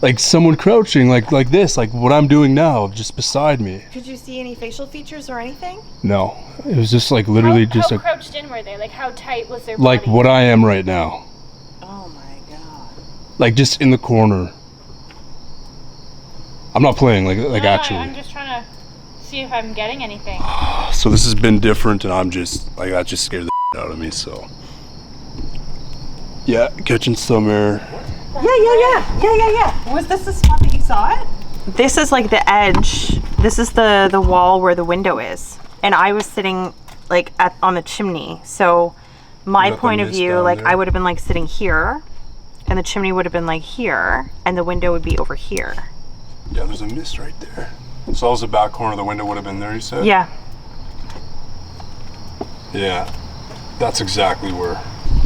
like someone crouching like this, like what I'm doing now, just beside me. Could you see any facial features or anything? No, it was just like literally How crouched in were they? Like how tight was their like body? what I am right now. Oh my god. Like just in the corner. I'm not playing, like No, actually. I'm just trying to see if I'm getting anything. So this has been different, and I'm just like that just scared the out of me. So yeah, catching some air. Yeah. Was this the spot that you saw it? This is like the edge. This is the wall where the window is. And I was sitting like on the chimney. So my point of view, like I would have been like sitting here and the chimney would have been like here and the window would be over here. Yeah, there's a mist right there. So that was the back corner of the window would have been there, you said? Yeah. Yeah, that's exactly where.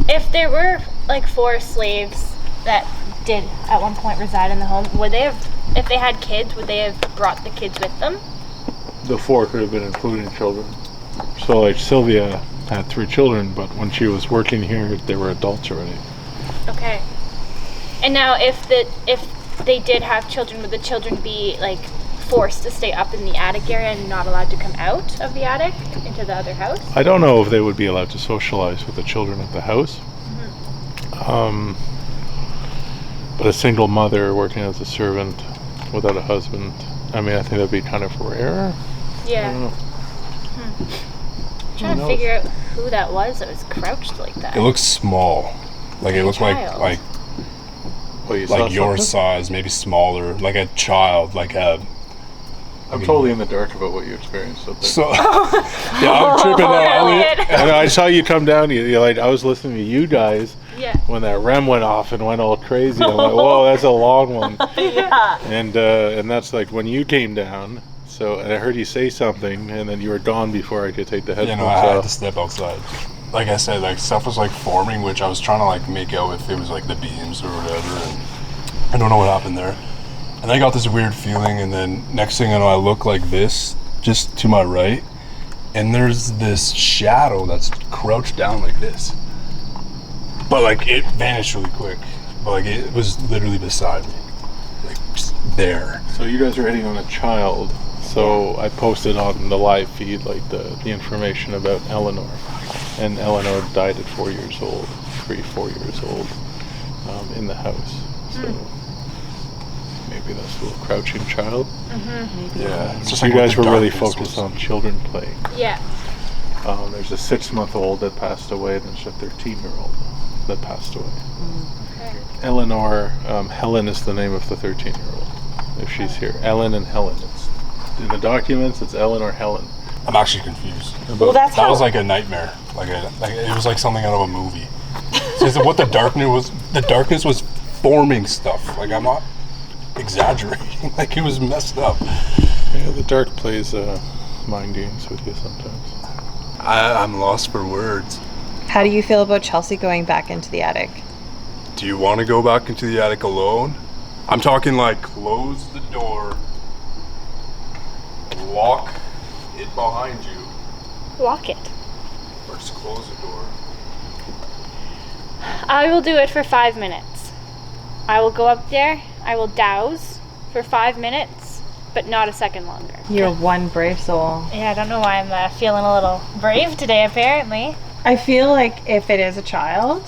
If there were like 4 slaves that did at one point reside in the home, would they have, if they had kids, would they have brought the kids with them? The 4 could have been including children. So like Sylvia had 3 children, but when she was working here, they were adults already. Okay. And now if they did have children, would the children be like forced to stay up in the attic area and not allowed to come out of the attic into the other house? I don't know if they would be allowed to socialize with the children at the house. But a single mother working as a servant without a husband, I mean, I think that'd be kind of rare. Yeah. I don't know. I'm trying to figure out who that was crouched like that. It looks small. Like it looked like Well, you saw your something? size, maybe smaller, like a child, like a. I'm totally in the dark about what you experienced up there. So, yeah, I'm tripping out. And I saw you come down. You like I was listening to you guys when that REM went off and went all crazy. I'm like, whoa, that's a long one. Yeah. And that's like when you came down. So and I heard you say something, and then you were gone before I could take the headphones I had off. to step outside. Like I said, like stuff was like forming, which I was trying to like make out if it was like the beams or whatever. And I don't know what happened there. And I got this weird feeling, and then next thing I know, I look like this, just to my right, and there's this shadow that's crouched down like this. But like it vanished really quick. But like it was literally beside me, like just there. So you guys are hitting on a child. So I posted on the live feed like the information about Eleanor, and Eleanor died at 4 years old, 4 years old, in the house. So. Maybe that's a little crouching child. Yeah, it's just you like guys were really darkness focused was. on children playing. Yeah. There's a 6-month-old that passed away, and there's a 13-year-old that passed away. Okay. Eleanor, Helen is the name of the 13-year-old. If she's here, Ellen and Helen. It's in the documents. It's Ellen or Helen. I'm actually confused. Well, that's that was like a nightmare. Like it was like something out of a movie. So what the darkness was forming stuff. Like I'm not exaggerating. Like it was messed up. Yeah, the dark plays mind games with you sometimes. I'm lost for words. How do you feel about Chelsea going back into the attic? Do you want to go back into the attic alone? I'm talking like close the door, lock it behind you. Lock it. Or just close the door. I will do it for 5 minutes. I will go up there, I will douse for 5 minutes, but not a second longer. You're one brave soul. Yeah, I don't know why I'm feeling a little brave today, apparently. I feel like if it is a child,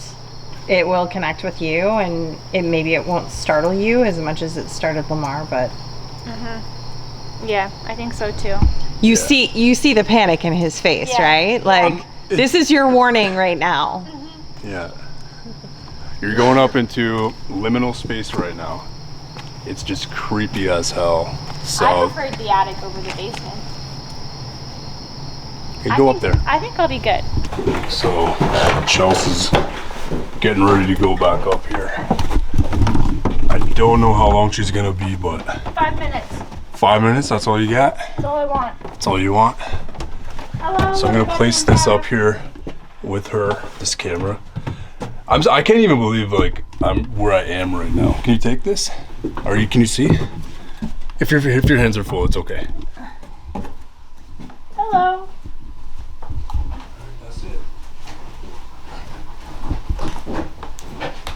it will connect with you, and maybe it won't startle you as much as it started Lamar, but Yeah, I think so too. you see the panic in his face, Yeah. right? Like this is your warning right now. Yeah. You're going up into liminal space right now. It's just creepy as hell. So I preferred the attic over the basement. you go up there. I think I'll be good. So Chelsea's getting ready to go back up here. I don't know how long she's gonna be, but 5 minutes. 5 minutes, that's all you got? That's all I want. That's all you want? Hello. So I'm gonna place this up here with her, this camera. I can't even believe like I'm where I am right now. Can you take this? Can you see? If your hands are full, it's okay. Hello. That's it.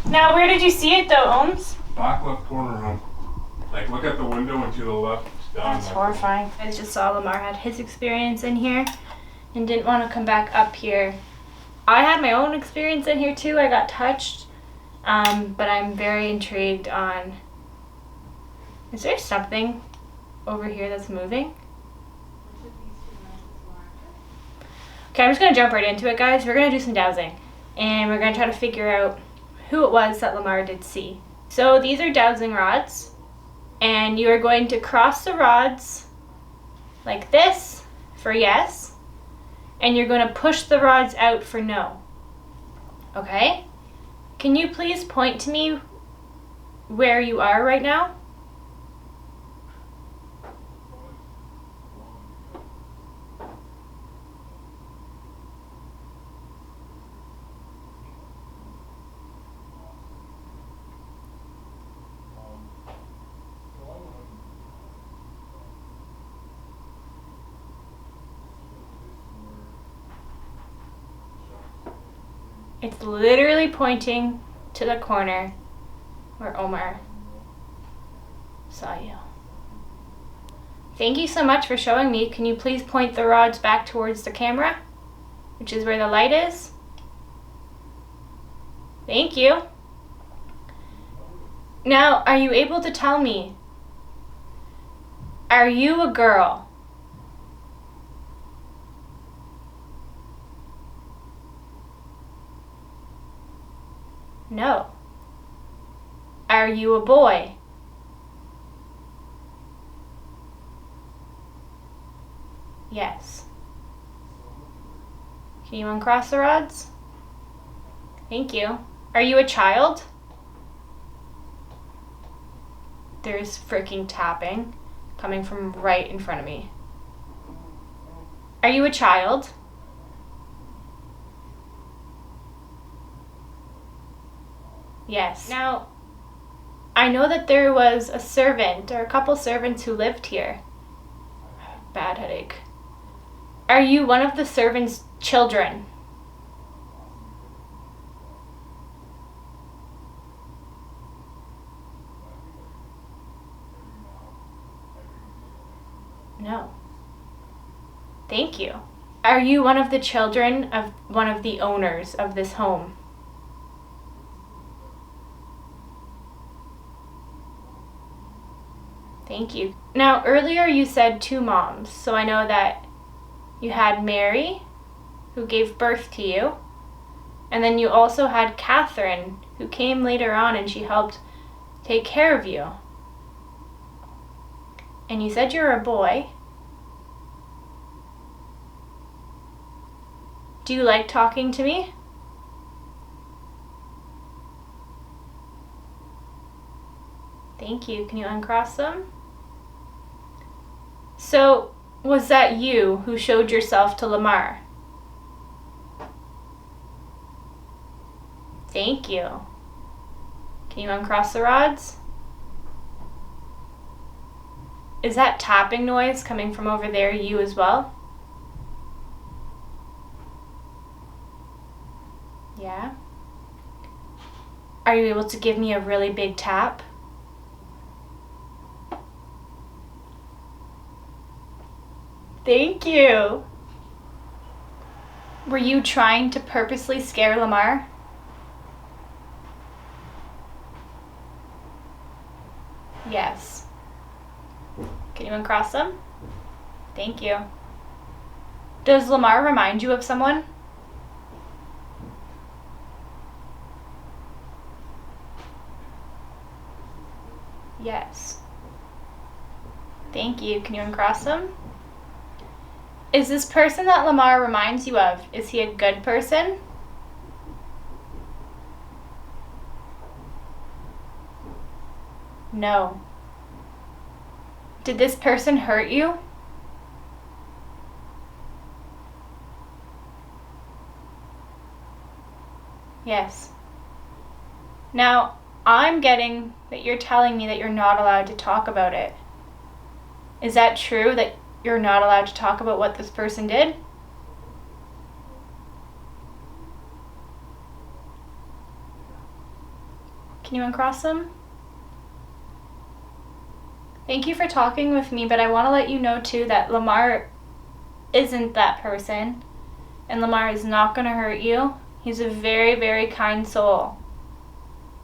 Now, where did you see it though, Ohms? Back left corner, huh? Like, look at the window and to the left. Down. That's horrifying. I just saw Lamar had his experience in here and didn't want to come back up here. I had my own experience in here too. I got touched. But I'm very intrigued on... Is there something over here that's moving? Okay, I'm just going to jump right into it, guys. We're going to do some dowsing. And we're going to try to figure out who it was that Lamar did see. So these are dowsing rods. And you are going to cross the rods like this for yes. And you're going to push the rods out for no. Okay? Can you please point to me where you are right now? It's literally pointing to the corner where Omar saw you. Thank you so much for showing me. Can you please point the rods back towards the camera, which is where the light is? Thank you. Now, are you able to tell me, are you a girl? No. Are you a boy? Yes. Can you uncross the rods? Thank you. Are you a child? There's freaking tapping coming from right in front of me. Are you a child? Yes. Now, I know that there was a servant or a couple servants who lived here. Bad headache. Are you one of the servants' children? No. Thank you. Are you one of the children of one of the owners of this home? Thank you. Now, earlier you said 2 moms, so I know that you had Mary, who gave birth to you, and then you also had Catherine, who came later on and she helped take care of you. And you said you're a boy. Do you like talking to me? Thank you. Can you uncross them? So, was that you who showed yourself to Lamar? Thank you. Can you uncross the rods? Is that tapping noise coming from over there you as well? Yeah? Are you able to give me a really big tap? Thank you. Were you trying to purposely scare Lamar? Yes. Can you uncross them? Thank you. Does Lamar remind you of someone? Yes. Thank you. Can you uncross them? Is this person that Lamar reminds you of, is he a good person? No. Did this person hurt you? Yes. Now, I'm getting that you're telling me that you're not allowed to talk about it. Is that true, that you're not allowed to talk about what this person did? Can you uncross them? Thank you for talking with me, but I want to let you know too that Lamar isn't that person. And Lamar is not going to hurt you. He's a very, very kind soul.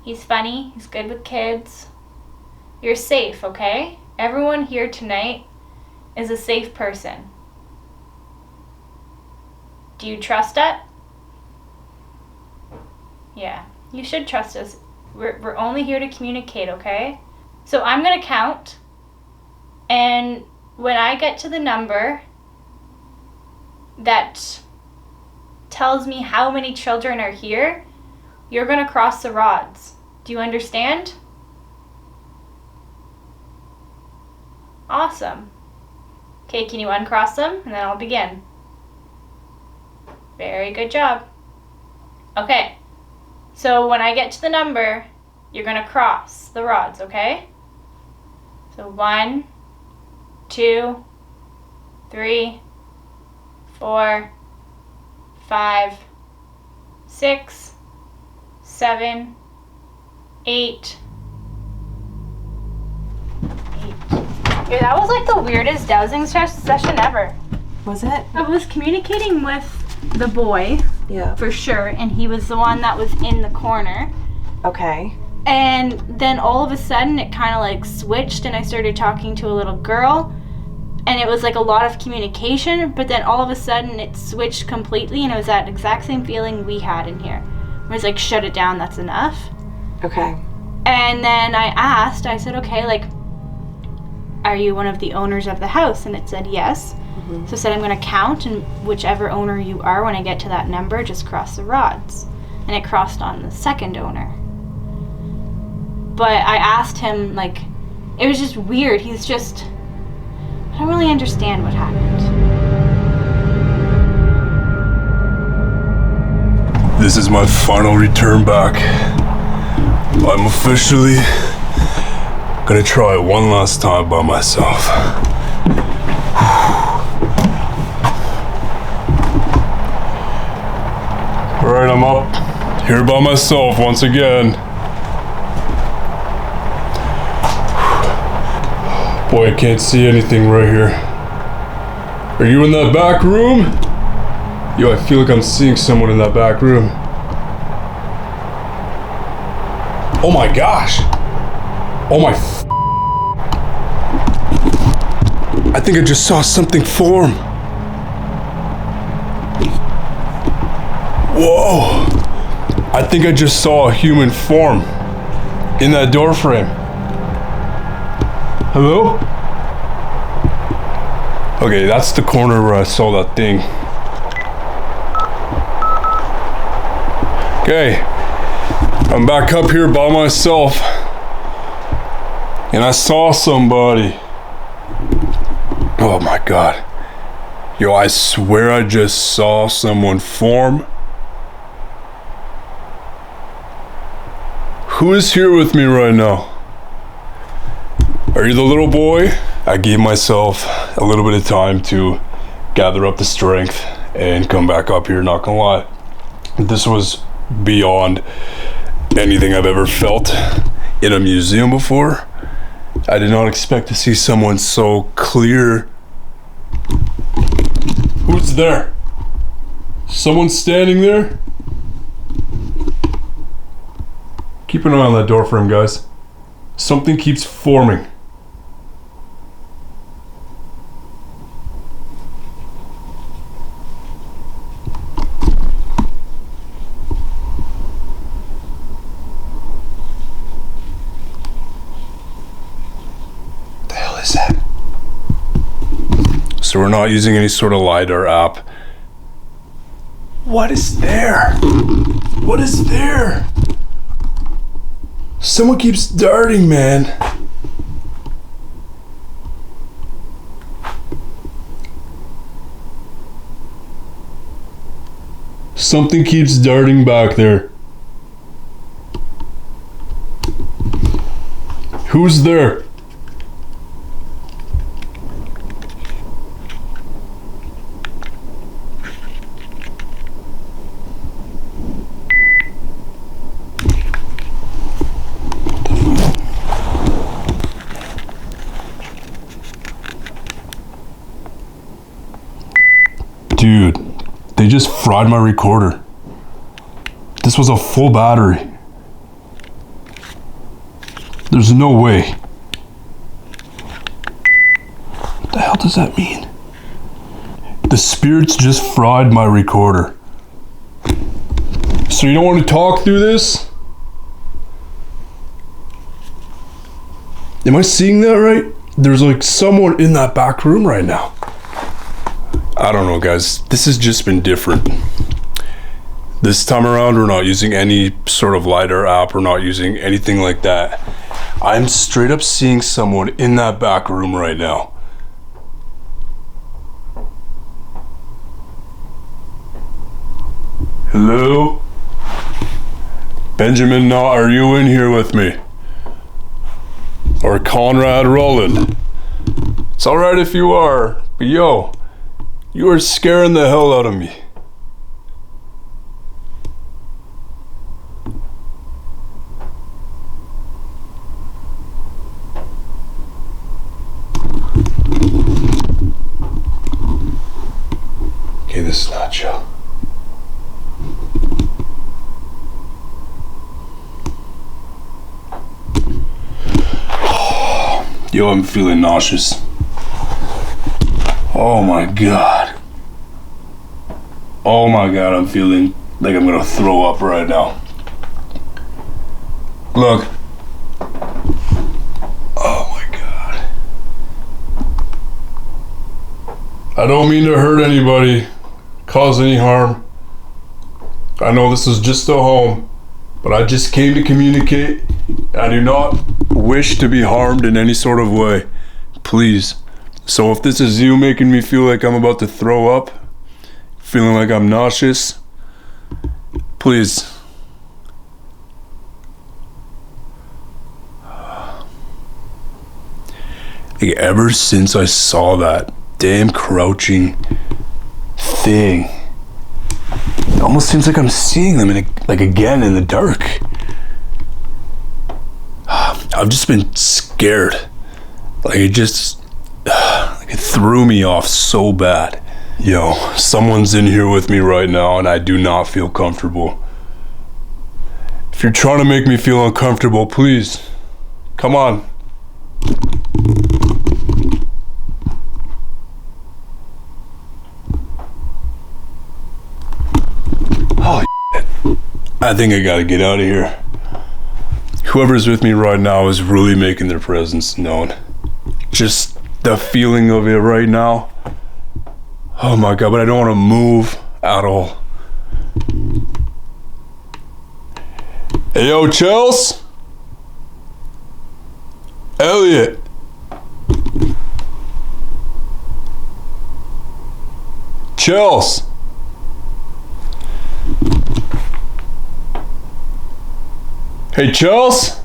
He's funny. He's good with kids. You're safe, okay? Everyone here tonight is a safe person. Do you trust it? Yeah, you should trust us. We're only here to communicate, okay? So I'm going to count. And when I get to the number that tells me how many children are here, you're going to cross the rods. Do you understand? Awesome. Okay, can you uncross them? And then I'll begin. Very good job. Okay, so when I get to the number, you're going to cross the rods, okay? So 1, 2, 3, 4, 5, 6, 7, 8. Yeah, that was like the weirdest dowsing session ever. Was it? I was communicating with the boy, Yeah. for sure, and he was the one that was in the corner. Okay. And then all of a sudden it kind of like switched and I started talking to a little girl. And it was like a lot of communication, but then all of a sudden it switched completely and it was that exact same feeling we had in here. It was like, shut it down, that's enough. Okay. And then I said, okay, like, are you one of the owners of the house? And it said yes. Mm-hmm. So I said, I'm going to count, and whichever owner you are, when I get to that number, just cross the rods. And it crossed on the second owner. But I asked him, like, it was just weird. He's just, I don't really understand what happened. This is my final return back. I'm officially gonna try it one last time by myself. Alright, I'm up here by myself once again. Boy, I can't see anything right here. Are you in that back room? Yo, I feel like I'm seeing someone in that back room. Oh my gosh! Oh my I think I just saw something form. Whoa! I think I just saw a human form in that door frame. Hello? Okay, that's the corner where I saw that thing. Okay, I'm back up here by myself. And I saw somebody. Oh my god. Yo, I swear I just saw someone form. Who is here with me right now? Are you the little boy? I gave myself a little bit of time to gather up the strength and come back up here, not gonna lie. This was beyond anything I've ever felt in a museum before. I did not expect to see someone so clear. Who's there? Someone standing there? Keep an eye on that door frame, guys. Something keeps forming. So we're not using any sort of LiDAR app. What is there? What is there? Someone keeps darting, man. Something keeps darting back there. Who's there? they just fried my recorder. This was a full battery. There's no way. What the hell does that mean? The spirits just fried my recorder. So you don't want to talk through this? Am I seeing that right? There's like someone in that back room right now. I don't know, guys. This has just been different. This time around, we're not using any sort of LiDAR app. We're not using anything like that. I'm straight up seeing someone in that back room right now. Hello? Benjamin Knott, are you in here with me? Or Knaut-Rhuland? It's alright if you are, but yo, you are scaring the hell out of me. Okay, this is not chill. Yo, I'm feeling nauseous. Oh my god. Oh my god, I'm feeling like I'm gonna throw up right now. Look. Oh my god. I don't mean to hurt anybody, cause any harm. I know this is just a home, but I just came to communicate. I do not wish to be harmed in any sort of way. Please. So if this is you making me feel like I'm about to throw up, feeling like I'm nauseous, please. Like, ever since I saw that damn crouching thing, it almost seems like I'm seeing them again in the dark. I've just been scared. Like, it threw me off so bad. Yo, someone's in here with me right now and I do not feel comfortable. If you're trying to make me feel uncomfortable, please, come on. Oh, shit. I think I gotta get out of here. Whoever's with me right now is really making their presence known. Just the feeling of it right now. Oh my god, but I don't want to move at all. Hey, yo, Chels? Elliot? Chels? Hey, Chels?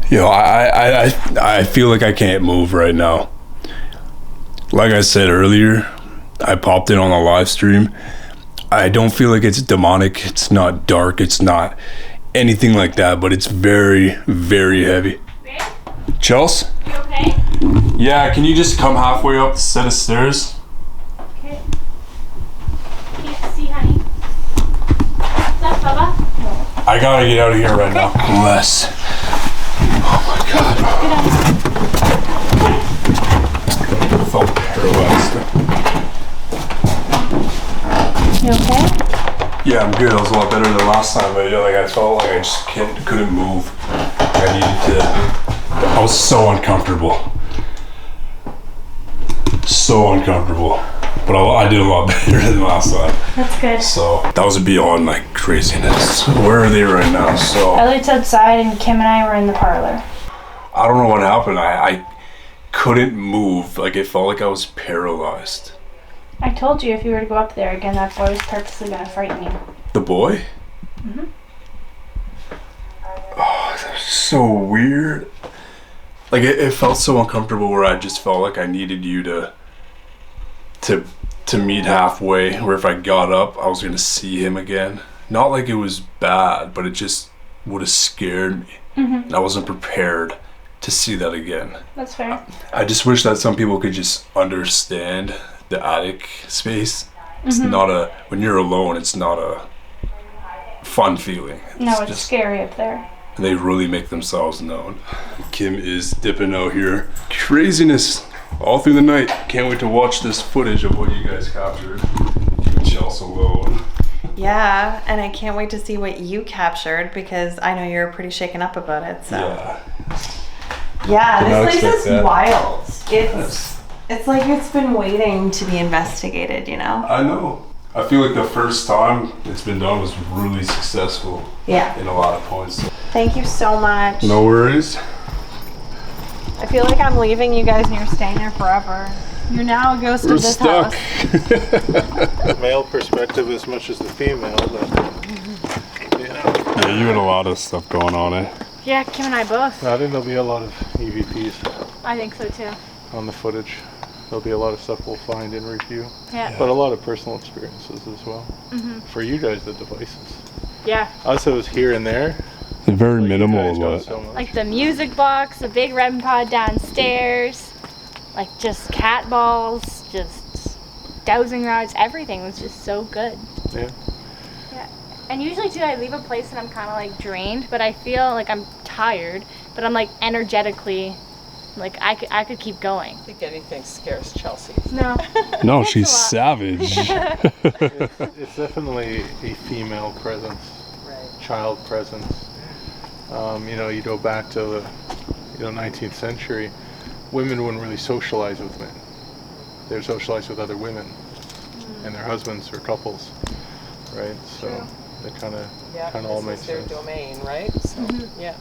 Yo, I feel like I can't move right now. Like I said earlier, I popped in on a live stream. I don't feel like it's demonic. It's not dark. It's not anything like that, but it's very, very heavy. Babe? Chels? You okay? Yeah, can you just come halfway up the set of stairs? Okay. Can't see, honey. What's up, Bubba? I gotta get out of here right now. Bless. Oh my god. I felt paralyzed. You okay? Yeah, I'm good. I was a lot better than last time, but like I felt like I just couldn't move. I needed to. I was so uncomfortable. So uncomfortable. But I did a lot better than last time. That's good. So that was beyond my craziness. Where are they right now? So Elliot's outside and Kim and I were in the parlor. I don't know what happened. I couldn't move. Like, it felt like I was paralyzed. I told you if you were to go up there again, that boy was purposely going to frighten you. The boy? Mm-hmm. Oh, that's so weird. Like, it felt so uncomfortable where I just felt like I needed you to meet halfway, where if I got up, I was going to see him again. Not like it was bad, but it just would have scared me. Mm-hmm. I wasn't prepared to see that again. That's fair. I just wish that some people could just understand the attic space. It's not a, when you're alone, it's not a fun feeling. No, it's scary up there. They really make themselves known. Kim is dipping out here. Craziness all through the night. Can't wait to watch this footage of what you guys captured. Keeping Chelsea alone. Yeah, and I can't wait to see what you captured because I know you're pretty shaken up about it. So yeah, this place is wild. It's like it's been waiting to be investigated, you know? I know. I feel like the first time it's been done was really successful. Yeah. In a lot of points. Thank you so much. No worries. I feel like I'm leaving you guys and you're staying there forever. You're now a ghost of this house. The male perspective as much as the female, but yeah, you had a lot of stuff going on, eh? Yeah, Kim and I both. I think there'll be a lot of EVPs I think so too. on the footage. There'll be a lot of stuff we'll find in review. Yeah. But a lot of personal experiences as well. For you guys, the devices. Yeah. Us, it was here and there. They're very Like, minimal, you guys got but so much. Like the music box, the big REM pod downstairs, like just cat balls, just dowsing rods, everything was just so good. Yeah. Yeah. And usually too, I leave a place and I'm kind of like drained, but I feel like I'm tired, but I'm like energetically, like I could keep going. I think anything scares Chelsea. No. no, she's savage. It's definitely a female presence, child presence. You know, you go back to the 19th century, women wouldn't really socialize with men. They would socialize with other women and their husbands or couples, right? So it kind of all makes their sense. domain, right? So yeah.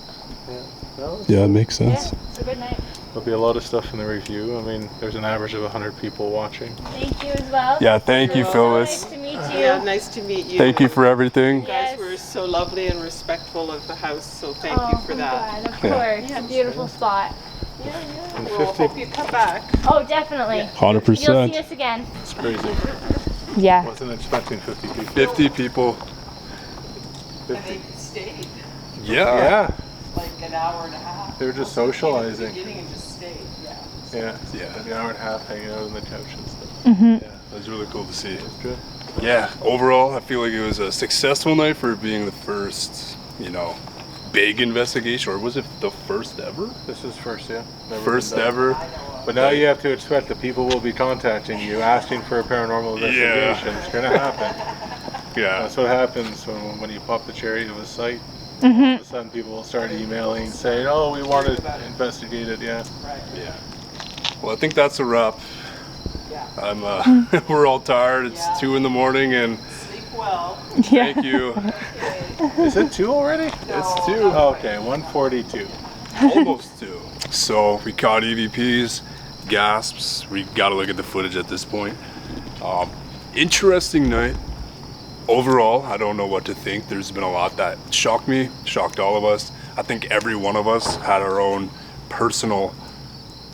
Yeah, it makes sense. Yeah, it's a good night. There'll be a lot of stuff in the review. I mean, there's an average of 100 people watching. Thank you as well. Yeah, thank you, Phyllis. Nice to meet you. Yeah, nice to meet you. Thank you for everything. You guys were so lovely and respectful of the house, so thank you for that. God, of course. It's a beautiful spot. Yeah. We'll hope you come back. Oh, definitely. 100%. You'll see us again. It's crazy. Yeah. Wasn't expecting 50 people. 50 people. And they stayed Yeah. like an hour and a half. They were just socializing. At the beginning and just stayed. Yeah. An hour and a half hanging out on the couch and stuff. Yeah, that was really cool to see. It's good. Yeah, overall, I feel like it was a successful night for being the first, big investigation, or was it the first ever? This is first, yeah. Never First been done. ever. But now you have to expect that people will be contacting you, asking for a paranormal investigation. It's going to happen. Yeah. That's what happens when you pop the cherry to a site. All of a sudden people will start emailing saying, oh, we want to investigate it, yeah. Yeah. Well, I think that's a wrap. I'm we're all tired. It's 2 in the morning and Sleep well. thank you. Is it 2 already? It's 2. Oh, okay, 1:42. Almost 2. So we caught EVPs, gasps. We got to look at the footage at this point. Interesting night. Overall, I don't know what to think. There's been a lot that shocked me, shocked all of us. I think every one of us had our own personal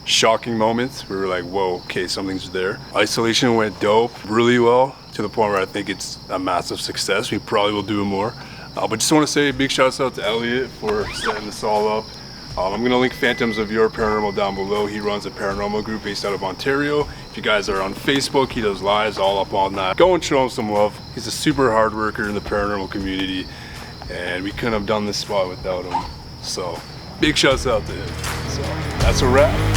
shocking moments. We were like, whoa, okay, something's there. Isolation went dope, really well, to the point where I think it's a massive success. We probably will do more. But just want to say a big shout out to Elliot for setting this all up. I'm going to link Phantoms of Your Paranormal down below. He runs a paranormal group based out of Ontario. If you guys are on Facebook, he does lives all up on that. Go and show him some love. He's a super hard worker in the paranormal community, and we couldn't have done this spot without him. So big shouts out to him. So that's a wrap.